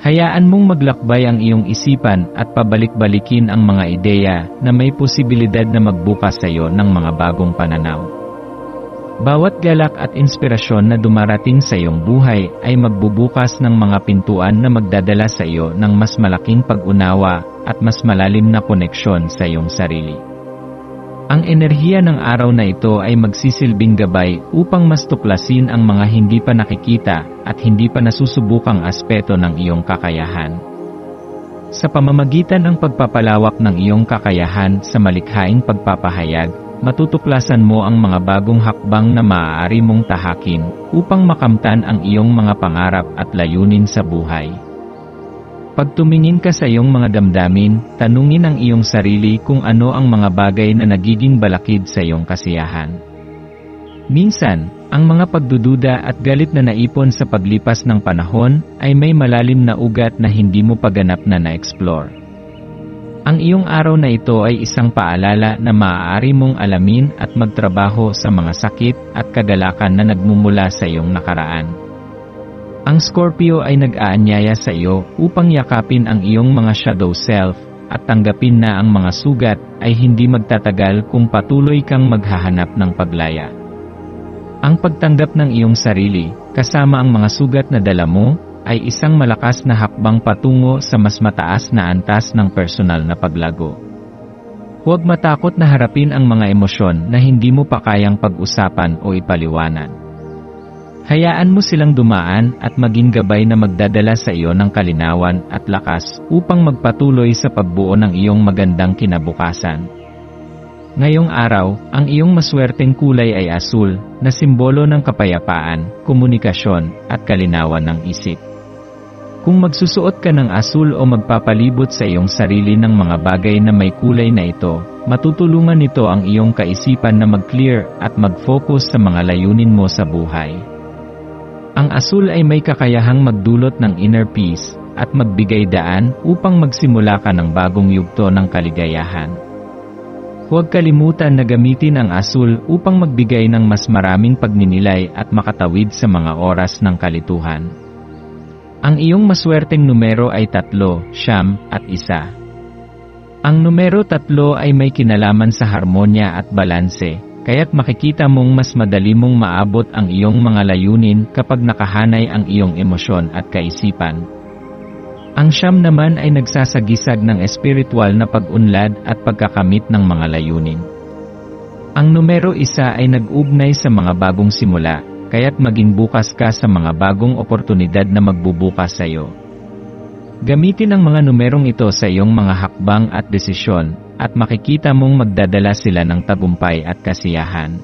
Hayaan mong maglakbay ang iyong isipan at pabalik-balikin ang mga ideya na may posibilidad na magbukas sa iyo ng mga bagong pananaw. Bawat galak at inspirasyon na dumarating sa iyong buhay ay magbubukas ng mga pintuan na magdadala sa iyo ng mas malaking pag-unawa at mas malalim na koneksyon sa iyong sarili. Ang enerhiya ng araw na ito ay magsisilbing gabay upang mas tuklasin ang mga hindi pa nakikita at hindi pa nasusubukang aspeto ng iyong kakayahan. Sa pamamagitan ng pagpapalawak ng iyong kakayahan sa malikhaing pagpapahayag, matutuklasan mo ang mga bagong hakbang na maaari mong tahakin upang makamtan ang iyong mga pangarap at layunin sa buhay. Pag tumingin ka sa iyong mga damdamin, tanungin ang iyong sarili kung ano ang mga bagay na nagiging balakid sa iyong kasiyahan. Minsan, ang mga pagdududa at galit na naipon sa paglipas ng panahon ay may malalim na ugat na hindi mo paganap na na-explore. Ang iyong araw na ito ay isang paalala na maaari mong alamin at magtrabaho sa mga sakit at kagalakan na nagmumula sa iyong nakaraan. Ang Scorpio ay nag-aanyaya sa iyo upang yakapin ang iyong mga shadow self at tanggapin na ang mga sugat ay hindi magtatagal kung patuloy kang maghahanap ng paglaya. Ang pagtanggap ng iyong sarili, kasama ang mga sugat na dala mo, ay isang malakas na hakbang patungo sa mas mataas na antas ng personal na paglago. Huwag matakot na harapin ang mga emosyon na hindi mo pa kayang pag-usapan o ipaliwanag. Hayaan mo silang dumaan at maging gabay na magdadala sa iyo ng kalinawan at lakas upang magpatuloy sa pagbuo ng iyong magandang kinabukasan. Ngayong araw, ang iyong maswerteng kulay ay asul, na simbolo ng kapayapaan, komunikasyon, at kalinawan ng isip. Kung magsusuot ka ng asul o magpapalibot sa iyong sarili ng mga bagay na may kulay na ito, matutulungan nito ang iyong kaisipan na mag-clear at mag-focus sa mga layunin mo sa buhay. Ang asul ay may kakayahang magdulot ng inner peace at magbigay daan upang magsimula ka ng bagong yugto ng kaligayahan. Huwag kalimutan na gamitin ang asul upang magbigay ng mas maraming pagninilay at makatawid sa mga oras ng kalituhan. Ang iyong maswerteng numero ay 3, 9 at 1. Ang numero 3 ay may kinalaman sa harmonya at balanse, kaya't makikita mong mas madali mong maabot ang iyong mga layunin kapag nakahanay ang iyong emosyon at kaisipan. Ang 9 naman ay nagsasagisag ng espiritual na pag-unlad at pagkakamit ng mga layunin. Ang numero 1 ay nag-ugnay sa mga bagong simula, kaya't maging bukas ka sa mga bagong oportunidad na magbubukas sa iyo. Gamitin ang mga numerong ito sa iyong mga hakbang at desisyon, at makikita mong magdadala sila ng tagumpay at kasiyahan.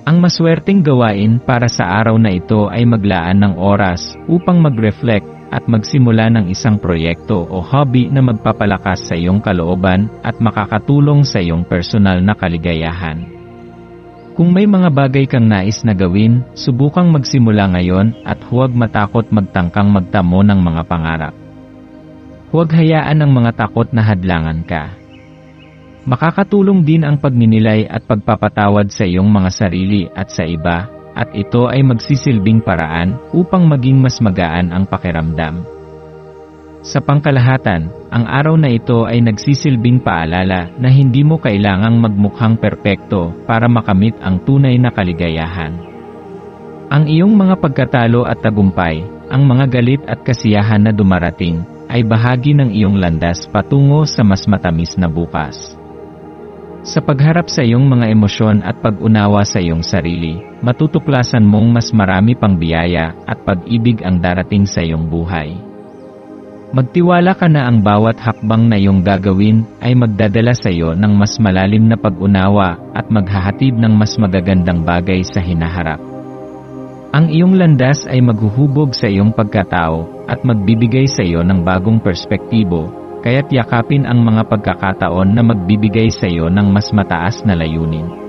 Ang maswerteng gawain para sa araw na ito ay maglaan ng oras upang mag-reflect at magsimula ng isang proyekto o hobby na magpapalakas sa iyong kalooban at makakatulong sa iyong personal na kaligayahan. Kung may mga bagay kang nais na gawin, subukang magsimula ngayon at huwag matakot magtangkang magtamo ng mga pangarap. Huwag hayaan ang mga takot na hadlangan ka. Makakatulong din ang pagninilay at pagpapatawad sa iyong mga sarili at sa iba, at ito ay magsisilbing paraan upang maging mas magaan ang pakiramdam. Sa pangkalahatan, ang araw na ito ay nagsisilbing paalala na hindi mo kailangang magmukhang perpekto para makamit ang tunay na kaligayahan. Ang iyong mga pagkatalo at tagumpay, ang mga galit at kasiyahan na dumarating, ay bahagi ng iyong landas patungo sa mas matamis na bukas. Sa pagharap sa iyong mga emosyon at pag-unawa sa iyong sarili, matutuklasan mong mas marami pang biyaya at pag-ibig ang darating sa iyong buhay. Magtiwala ka na ang bawat hakbang na iyong gagawin ay magdadala sa iyo ng mas malalim na pag-unawa at maghahatid ng mas magagandang bagay sa hinaharap. Ang iyong landas ay maghuhubog sa iyong pagkatao at magbibigay sa iyo ng bagong perspektibo, kaya't yakapin ang mga pagkakataon na magbibigay sa iyo ng mas mataas na layunin.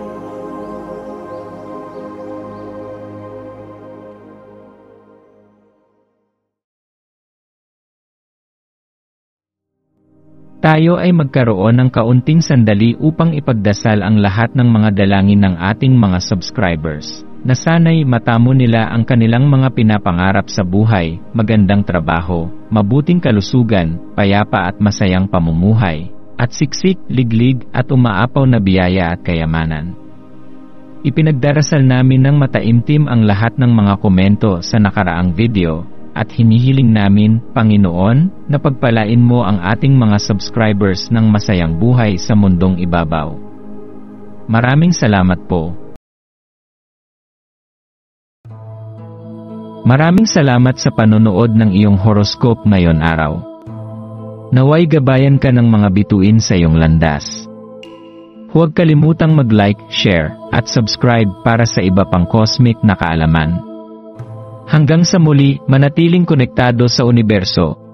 Tayo ay magkaroon ng kaunting sandali upang ipagdasal ang lahat ng mga dalangin ng ating mga subscribers, na sana'y matamo nila ang kanilang mga pinapangarap sa buhay, magandang trabaho, mabuting kalusugan, payapa at masayang pamumuhay, at siksik, liglig at umaapaw na biyaya at kayamanan. Ipinagdarasal namin ng mataimtim ang lahat ng mga komento sa nakaraang video, at hinihiling namin, Panginoon, na pagpalain mo ang ating mga subscribers ng masayang buhay sa mundong ibabaw. Maraming salamat po. Maraming salamat sa panonood ng iyong horoscope ngayon araw. Naway gabayan ka ng mga bituin sa iyong landas. Huwag kalimutang mag-like, share, at subscribe para sa iba pang cosmic na kaalaman. Hanggang sa muli, manatiling konektado sa universo.